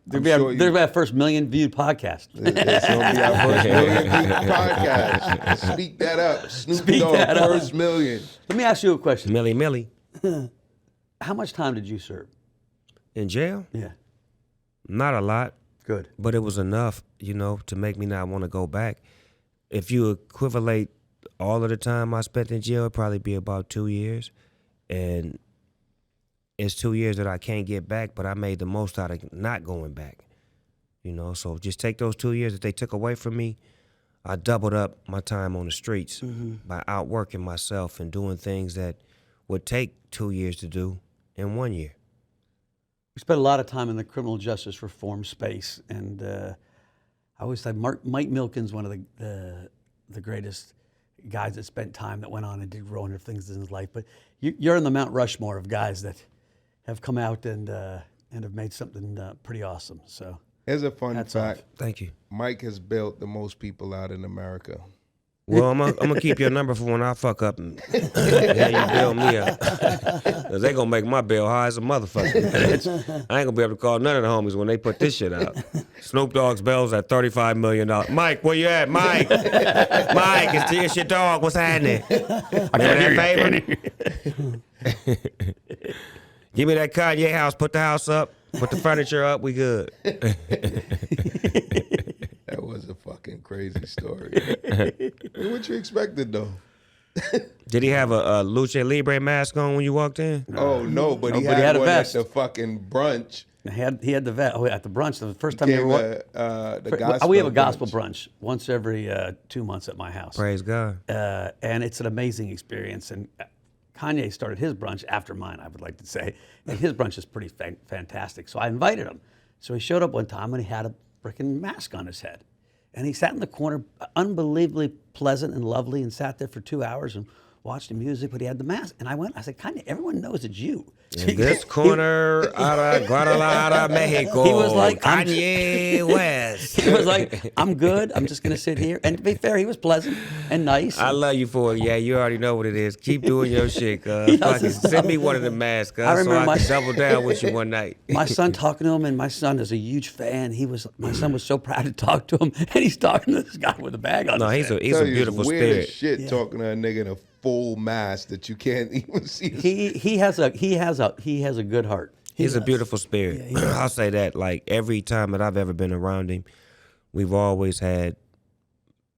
There'll be our first million viewed podcast. It's gonna be our first million podcast. Speak that up, Snoop Dogg, first million. Let me ask you a question. Millie. How much time did you serve? In jail? Yeah. Not a lot, Good. but it was enough, to make me not want to go back. If you equivalate all of the time I spent in jail, it'd probably be about 2 years. And it's 2 years that I can't get back, but I made the most out of not going back. So just take those 2 years that they took away from me. I doubled up my time on the streets by outworking myself and doing things that would take 2 years to do in 1 year. We spent a lot of time in the criminal justice reform space, and I always say Mike Milken's one of the greatest guys that spent time, that went on and did wonderful things in his life. But you're in the Mount Rushmore of guys that have come out and have made something pretty awesome. So Here's a fun Hats fact. off. Thank you. Mike has built the most people out in America. Well, I'm gonna keep your number for when I fuck up and you bail me up. Cause they gonna make my bail high as a motherfucker. I ain't gonna be able to call none of the homies when they put this shit out. Snoop Dogg's bail's at $35 million. Mike, where you at? Mike, it's your dog. What's happening? Remember that favor? Give me that Kanye house. Put the house up. Put the furniture up. We good. That was a fucking crazy story. What you expected though? Did he have a Lucha Libre mask on when you walked in? Oh no, but he but had a one vest. at the fucking brunch. He had the vet. Oh, at the brunch, the first time you were. The gospel We have a gospel brunch once every 2 months at my house. Praise God. And it's an amazing experience. And Kanye started his brunch after mine, I would like to say. And his brunch is pretty fantastic. So I invited him. So he showed up one time and he had a freaking mask on his head. And he sat in the corner, unbelievably pleasant and lovely, and sat there for 2 hours and watched the music, but he had the mask. And I said, Kanye, everyone knows it's you. In this corner out of Guadalajara, Mexico, He was like, Kanye West. He was like, I'm good. I'm just going to sit here. And to be fair, he was pleasant and nice. I love you for it. Yeah, you already know what it is. Keep doing your shit, cuz. Fucking send me one of the masks, cuz, I remember so I can double down with you one night. My son talking to him, and my son is a huge fan. My son was so proud to talk to him, and he's talking to this guy with a bag on No, his he's head. a beautiful weird spirit. as shit talking to a nigga in a full mask that you can't even see. He has a good heart. He's a beautiful spirit. I'll say that. Like every time that I've ever been around him, we've always had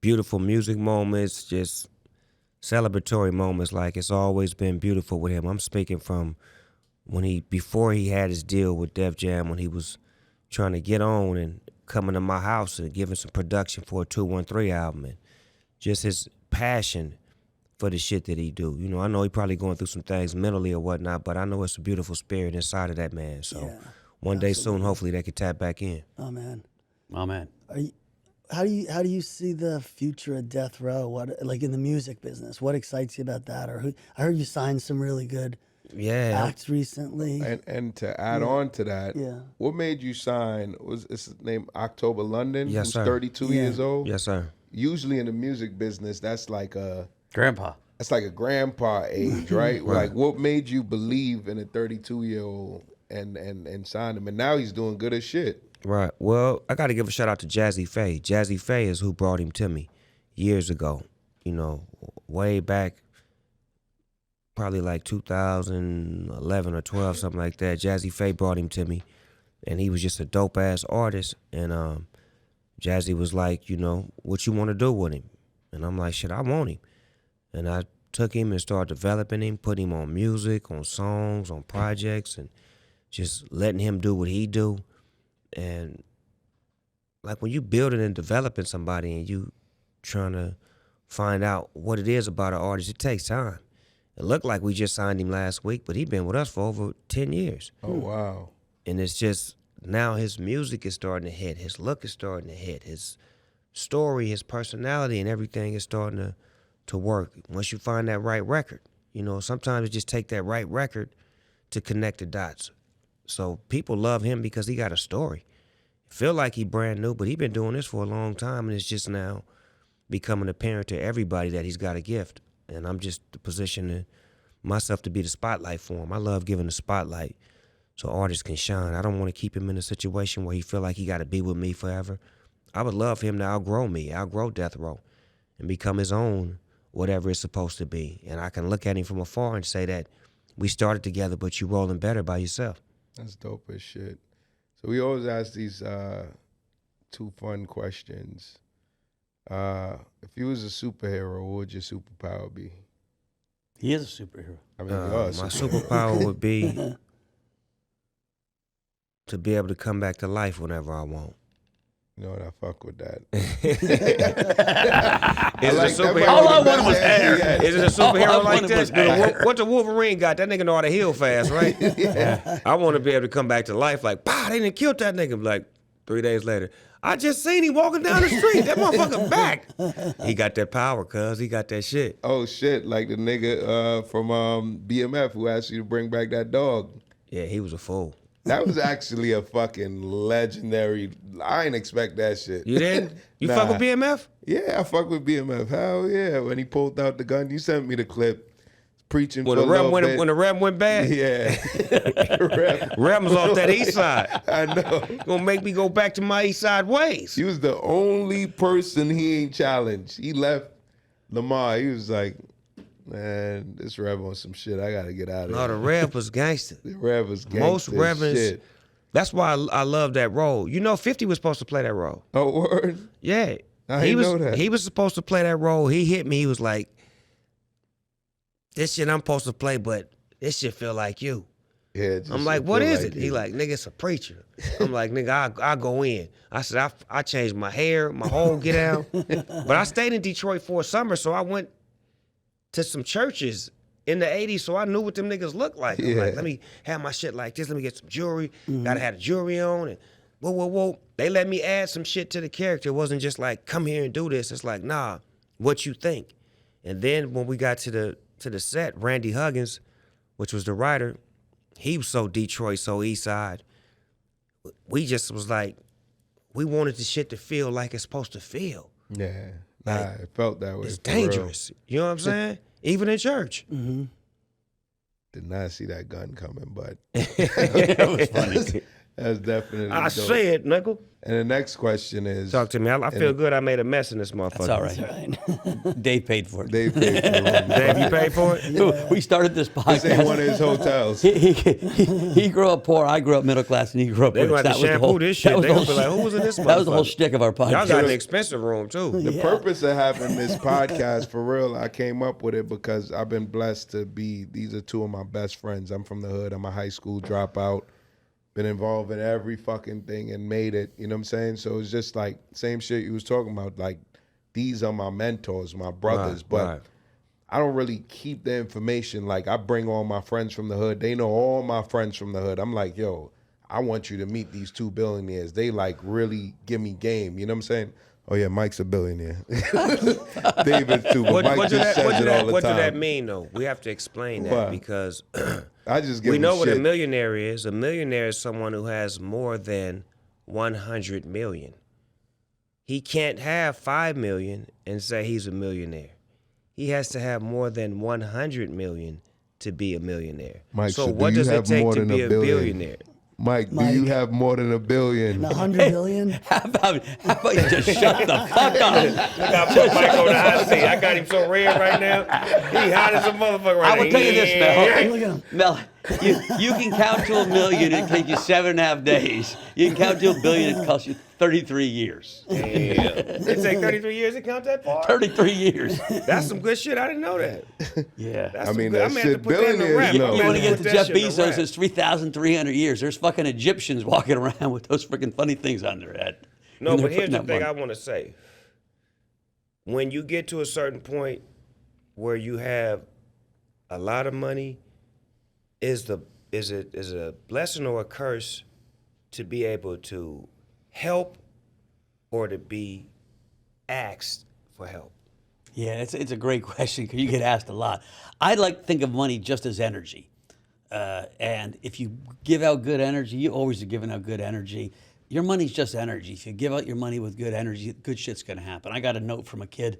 beautiful music moments, just celebratory moments. Like it's always been beautiful with him. I'm speaking from before he had his deal with Def Jam, when he was trying to get on and coming to my house and giving some production for a 213 album, and just his passion for the shit that he do. I know he probably going through some things mentally or whatnot, but I know it's a beautiful spirit inside of that man. So one day soon, hopefully they can tap back in. Oh man. How do you see the future of Death Row? What, like in the music business? What excites you about that? Or I heard you signed some really good acts recently. And to add on to that, what made you sign? Was his name October London? Yes, who's sir. 32 years old. Yes, sir. Usually in the music business, that's like a Grandpa. That's like a grandpa age, right? Like, what made you believe in a 32-year-old and sign him? And now he's doing good as shit. Right. Well, I got to give a shout out to Jazzy Faye. Jazzy Faye is who brought him to me years ago. Way back, probably like 2011 or 12, something like that. Jazzy Faye brought him to me, and he was just a dope ass artist. And Jazzy was like, what you want to do with him? And I'm like, shit, I want him. And I took him and started developing him, put him on music, on songs, on projects, and just letting him do what he do. And like when you building and developing somebody and you trying to find out what it is about an artist, it takes time. It looked like we just signed him last week, but he's been with us for over 10 years. Oh, wow. And it's just now his music is starting to hit. His look is starting to hit. His story, his personality, and everything is starting to work. Once you find that right record, sometimes it just take that right record to connect the dots. So people love him because he got a story. Feel like he brand new, but he been doing this for a long time, and it's just now becoming apparent to everybody that he's got a gift. And I'm just positioning myself to be the spotlight for him. I love giving the spotlight so artists can shine. I don't want to keep him in a situation where he feel like he got to be with me forever. I would love him to outgrow me, outgrow death row, and become his own, whatever it's supposed to be. And I can look at him from afar and say that we started together, but you rolling better by yourself. That's dope as shit. So we always ask these 2 fun questions. If you was a superhero, what would your superpower be? He is a superhero. I mean, you are a My superhero. superpower would be to be able to come back to life whenever I want. You know what? I fuck with that. Is it like a that superhero? All I might be the wanted was best hair. answer yet. Is it a All I superhero like wanted was that? hair. What the Wolverine got? That nigga know how to heal fast, right? Yeah. I want to be able to come back to life like, bah, they didn't kill that nigga. Like 3 days later, I just seen him walking down the street. That motherfucker back. He got that power, cuz. He got that shit. Oh shit! Like the nigga from BMF who asked you to bring back that dog. Yeah, he was a fool. That was actually a fucking legendary. I ain't expect that shit. You didn't? You Nah. fuck with BMF? Yeah, I fuck with BMF. Hell yeah! When he pulled out the gun, you sent me the clip. Preaching When for the a rep little went bit. when the rep went bad? Yeah. Rep. Rep was off that east side. I know. Gonna make me go back to my east side ways. He was the only person he ain't challenged. He left Lamar. He was like, man, this Rev on some shit. I gotta get out of No, here. the Rev was gangster. The Rev was gangster Most as Revs. shit. That's why I love that role. You know, 50 was supposed to play that role. Oh, word? Yeah. I he didn't was know that. He was supposed to play that role. He hit me. He was like, this shit I'm supposed to play, but this shit feel like you. Yeah, just I'm like, feel what is like it? He like, nigga, it's a preacher. I'm like, nigga, I go in. I said, I changed my hair, my whole get down. But I stayed in Detroit for a summer, so I went to some churches in the 80s, so I knew what them niggas looked like. I'm Yeah. like, let me have my shit like this. Let me get some jewelry. Gotta have the jewelry on. And whoa. They let me add some shit to the character. It wasn't just like, come here and do this. It's like, nah, what you think? And then when we got to the set, Randy Huggins, which was the writer, he was so Detroit, so East Side. We just was like, we wanted the shit to feel like it's supposed to feel. Yeah. Nah, it felt that way. It's for real. dangerous. You know what I'm saying? Even in church. Did not see that gun coming, but That was funny. that's definitely I dope. said, nigga. And the next question is, Talk to me. I feel good I made a mess in this motherfucker. That's all right. Dave paid for it. they paid for the room. Dave, you paid for it? We started this This ain't one podcast. of his hotels. He grew up poor. I grew up middle class, and he grew up They rich. gonna have to That was the shampoo whole- this that shit. was They the gonna whole be like, sh- who was in this motherfucker? That was the whole shtick of our Y'all got podcast. an expensive room, too. The purpose of having this podcast, for real, I came up with it because I've been blessed to be, these are 2 of my best friends. I'm from the hood. I'm a high school dropout. Been involved in every fucking thing and made it. You know what I'm saying? So it's just like, same shit you was talking about. Like, these are my mentors, my brothers. Right, but right. I don't really keep the information. Like, I bring all my friends from the hood. They know all my friends from the hood. I'm like, yo, I want you to meet these 2 billionaires. They like really give me game. You know what I'm saying? Oh yeah, Mike's a billionaire. David too, but Mike just says it all the what time. do that mean, though? We have to explain that What? because I just give we him know what a shit. millionaire is. A millionaire is someone who has more than 100 million. He can't have 5 million and say he's a millionaire. He has to have more than 100 million to be a millionaire. Mike, so so do what you does it have take more to than be a a billion? billionaire? Mike, do you have more than $1 billion? 100 billion? How about you just shut the fuck up? I put Mike on the hot seat. I got him so red right now. He hot as a motherfucker right I will now. tell you this, Mel. Look at him. Mel, you can count to $1 million. It take you 7.5 days. You can count to $1 billion. It costs you 33 years. Yeah. It take 33 years to count that far? 33 years. That's some good shit. I didn't know that. Yeah. That's I some mean, good. that I'm gonna have to shit put that in the billionaires rap. know. I'm You gonna want to have get put to that Jeff shit in the Bezos? rap. It's 3,300 years. There's fucking Egyptians walking around with those freaking funny things on their head. No, And they're but here's putting the that thing money. I want to say. When you get to a certain point where you have a lot of money, is it a blessing or a curse to be able to help or to be asked for help? Yeah, it's a great question because you get asked a lot. I like to think of money just as energy. And if you give out good energy, you always are giving out good energy. Your money's just energy. If you give out your money with good energy, good shit's going to happen. I got a note from a kid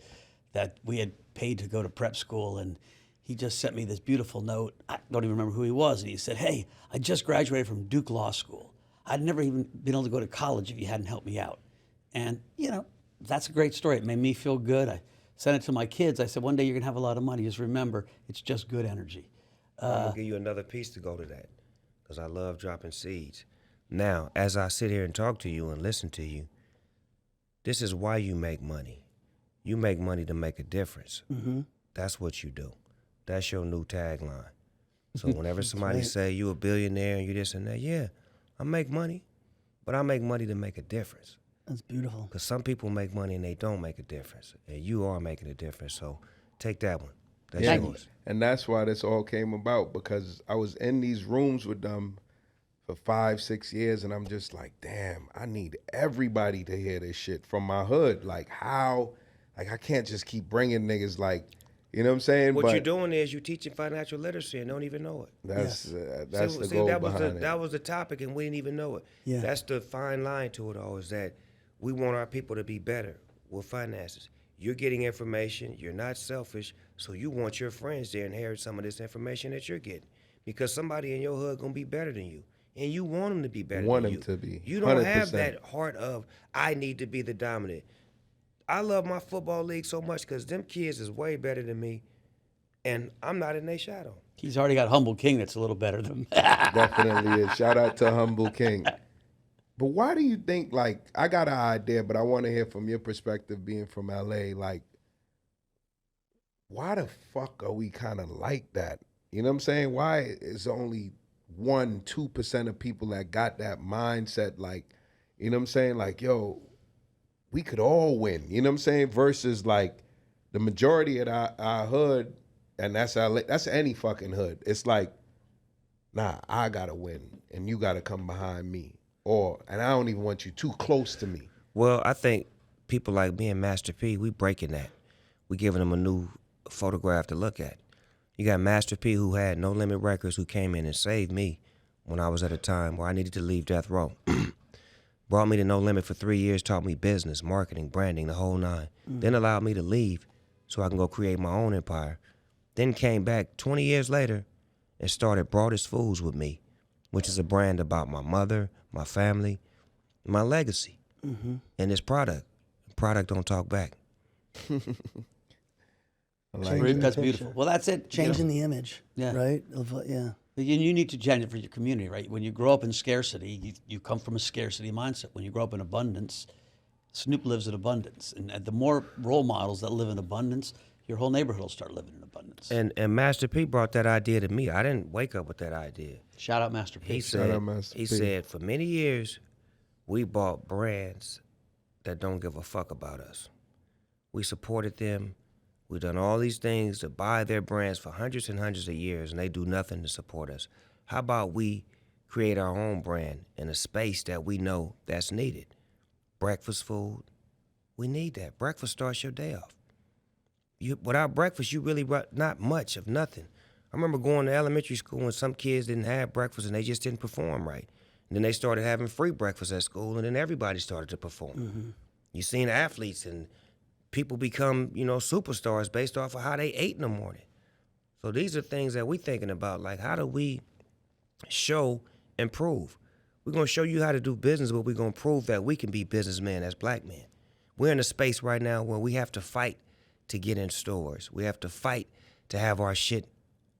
that we had paid to go to prep school, and he just sent me this beautiful note. I don't even remember who he was. And he said, hey, I just graduated from Duke Law School. I'd never even been able to go to college if you hadn't helped me out. And, you know, that's a great story. It made me feel good. I sent it to my kids. I said, one day you're going to have a lot of money. Just remember, it's just good energy. I'm going to give you another piece to go to that, because I love dropping seeds. Now, as I sit here and talk to you and listen to you, this is why you make money. You make money to make a difference. Mm-hmm. That's what you do. That's your new tagline. So whenever somebody say you a billionaire and you this and that, yeah, I make money, but I make money to make a difference. That's beautiful. Because some people make money and they don't make a difference. And you are making a difference. So take that one. That's yours. And that's why this all came about, because I was in these rooms with them for 5-6 years, and I'm just like, damn, I need everybody to hear this shit from my hood. Like, how, like, I can't just keep bringing niggas, like, you know what I'm saying? What you're doing is you're teaching financial literacy and don't even know it. That's the See, goal that was behind it. That was the topic, and we didn't even know it. Yeah. That's the fine line to it all, is that we want our people to be better with finances. You're getting information. You're not selfish, so you want your friends to inherit some of this information that you're getting, because somebody in your hood gonna be better than you, and you want them to be better Want than them you. to be, You don't have 100%. that heart of, I need to be the dominant. I love my football league so much because them kids is way better than me, and I'm not in their shadow. He's already got Humble King that's a little better than Definitely is. Shout out to Humble King. But why do you think, like, I got an idea, but I want to hear from your perspective being from LA, like, why the fuck are we kind of like that? You know what I'm saying? Why is only 1-2% of people that got that mindset, like, you know what I'm saying? Like, yo, we could all win, you know what I'm saying? Versus, like, the majority of our hood, and that's LA, that's any fucking hood. It's like, nah, I gotta win, and you gotta come behind me. And I don't even want you too close to me. Well, I think people like me and Master P, we breaking that. We giving them a new photograph to look at. You got Master P, who had No Limit Records, who came in and saved me when I was at a time where I needed to leave death row. Brought me to No Limit for 3 years, taught me business, marketing, branding, the whole nine. Then allowed me to leave so I can go create my own empire. Then came back 20 years later and started Broadest Foods with me, which is a brand about my mother, my family, my legacy, and this product. Product don't talk back. That's beautiful. Well, that's it. Changing the image, Yeah. right? Yeah. You need to change it for your community, right? When you grow up in scarcity, you come from a scarcity mindset. When you grow up in abundance, Snoop lives in abundance. And the more role models that live in abundance, your whole neighborhood will start living in abundance. And Master P brought that idea to me. I didn't wake up with that idea. Shout out Master P. He said, for many years, we bought brands that don't give a fuck about us. We supported them. We've done all these things to buy their brands for hundreds and hundreds of years, and they do nothing to support us. How about we create our own brand in a space that we know that's needed? Breakfast food, we need that. Breakfast starts your day off. Without breakfast, you really not much of nothing. I remember going to elementary school and some kids didn't have breakfast and they just didn't perform right. And then they started having free breakfast at school, and then everybody started to perform. You seen athletes and people become, superstars based off of how they ate in the morning. So these are things that we're thinking about, like how do we show and prove? We're going to show you how to do business, but we're going to prove that we can be businessmen as black men. We're in a space right now where we have to fight to get in stores. We have to fight to have our shit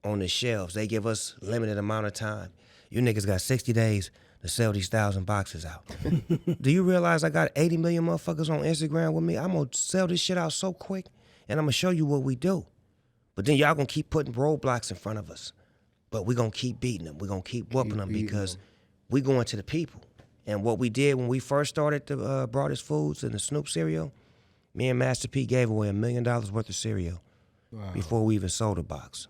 on the shelves. They give us limited amount of time. You niggas got 60 days to sell these 1,000 boxes out. Do you realize I got 80 million motherfuckers on Instagram with me? I'm going to sell this shit out so quick, and I'm going to show you what we do. But then y'all going to keep putting roadblocks in front of us. But we're going to keep beating them. We're going to keep whooping them because we going to the people. And what we did when we first started the Broadest Foods and the Snoop cereal, me and Master P gave away $1 million worth of cereal before we even sold a box.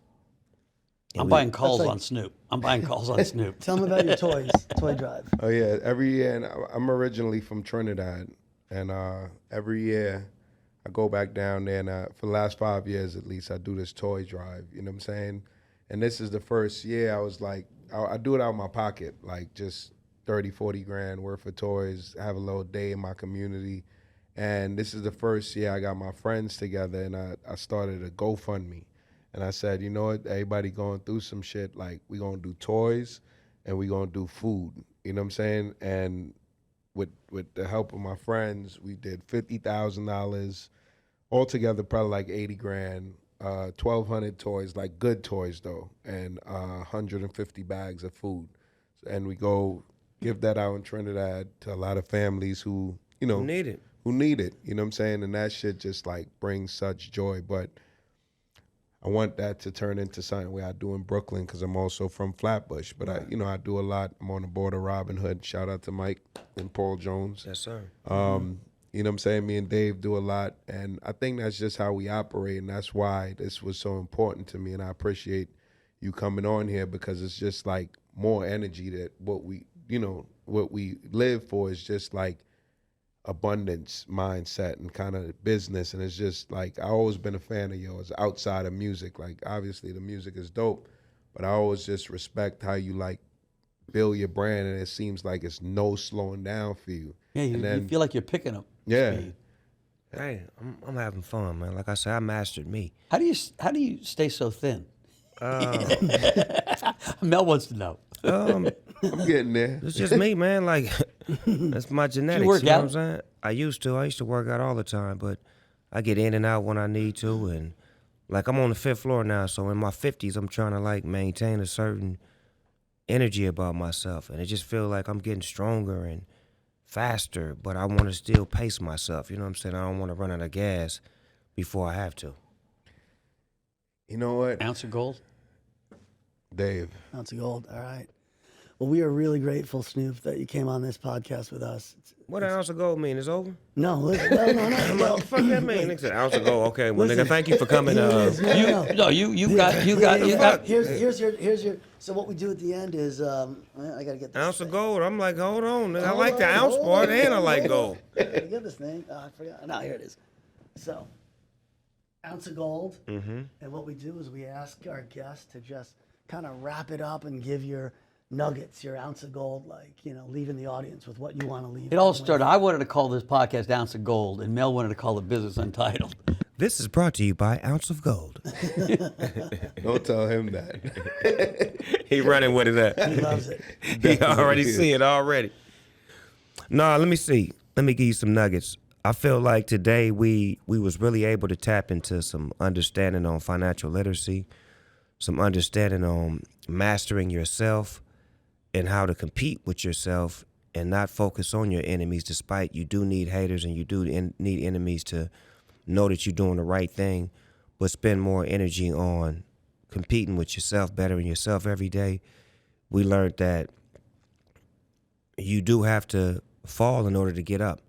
I'm buying calls on Snoop. I'm buying calls on Snoop. Tell them about your toy drive. Oh yeah, every year, and I'm originally from Trinidad, and every year I go back down there, and for the last 5 years at least, I do this toy drive. You know what I'm saying? And this is the first year I was like, I do it out of my pocket, like just 30, 40 grand worth of toys, have a little day in my community. And this is the first year I got my friends together, and I started a GoFundMe. And I said, you know what, everybody going through some shit, like we gonna do toys and we gonna do food. You know what I'm saying? And with the help of my friends, we did $50,000 altogether, probably like 80 grand, 1,200 toys, like good toys though, and 150 bags of food. And we go give that out in Trinidad to a lot of families who, you know, who need it, you know what I'm saying? And that shit just like brings such joy. But I want that to turn into something where I do in Brooklyn, because I'm also from Flatbush. But I do a lot. I'm on the board of Robin Hood. Shout out to Mike and Paul Jones. Yes, sir. You know what I'm saying? Me and Dave do a lot. And I think that's just how we operate. And that's why this was so important to me. And I appreciate you coming on here, because it's just like more energy that what we live for is just like abundance mindset and kind of business. And it's just like, I always been a fan of yours outside of music. Like, obviously the music is dope, but I always just respect how you like build your brand, and it seems like it's no slowing down for you. Yeah, you feel like you're picking up speed. Hey, I'm having fun, man. Like I said, I mastered me. How do you stay so thin? Mel wants to know. I'm getting there. It's just me, man. Like, that's my genetics. You work know out? what I'm saying? I used to work out all the time, but I get in and out when I need to. And like, I'm on the 5th floor now, so in my 50s, I'm trying to like maintain a certain energy about myself. And it just feels like I'm getting stronger and faster, but I want to still pace myself. You know what I'm saying? I don't want to run out of gas before I have to. You know what? Ounce of gold? Dave. Ounce of gold. All right. Well, we are really grateful, Snoop, that you came on this podcast with us. What an ounce of gold mean? It's over? No, listen, no. What the fuck that mean? Nigga said ounce of gold. Okay, well, nigga, thank you for coming. You got. Here's your. So what we do at the end is, I gotta get this Ounce of thing. gold. I'm like, hold on, nigga. I Hold like the on, ounce hold part, on. and I like gold. I gotta get this thing. Oh, I forgot. No, here it is. So, ounce of gold. Mm-hmm. And what we do is we ask our guests to just kind of wrap it up and give your nuggets, your ounce of gold, like, leaving the audience with what you want to leave. It all them with. started. I wanted to call this podcast Ounce of Gold, and Mel wanted to call it Business Untitled. This is brought to you by Ounce of Gold. Don't tell him that. He running with it up. He loves it. He already see it already. Nah, let me see. Let me give you some nuggets. I feel like today we was really able to tap into some understanding on financial literacy, some understanding on mastering yourself and how to compete with yourself and not focus on your enemies, despite you do need haters and you do need enemies to know that you're doing the right thing, but spend more energy on competing with yourself, bettering yourself every day. We learned that you do have to fall in order to get up.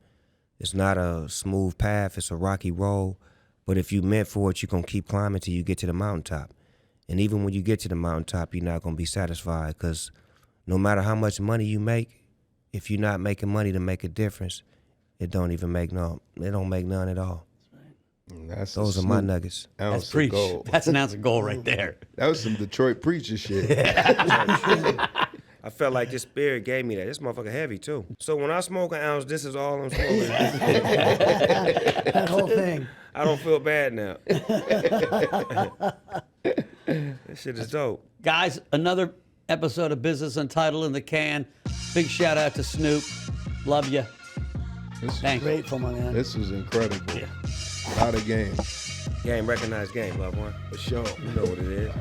It's not a smooth path, it's a rocky road, but if you meant for it, you're going to keep climbing till you get to the mountaintop. And even when you get to the mountaintop, you're not going to be satisfied, because no matter how much money you make, if you're not making money to make a difference, it don't make none at all. Those are my nuggets. That's preach. That's an ounce of gold right there. That was some Detroit preacher shit. I felt like this spirit gave me that. This motherfucker heavy too. So when I smoke an ounce, this is all I'm smoking. That whole thing. I don't feel bad now. This shit is dope. Guys, another episode of Business Untitled in the can. Big shout out to Snoop. Love you. Thanks. Grateful, my man. This was incredible. A lot of game. Game, recognized game, loved one. For sure. You know what it is.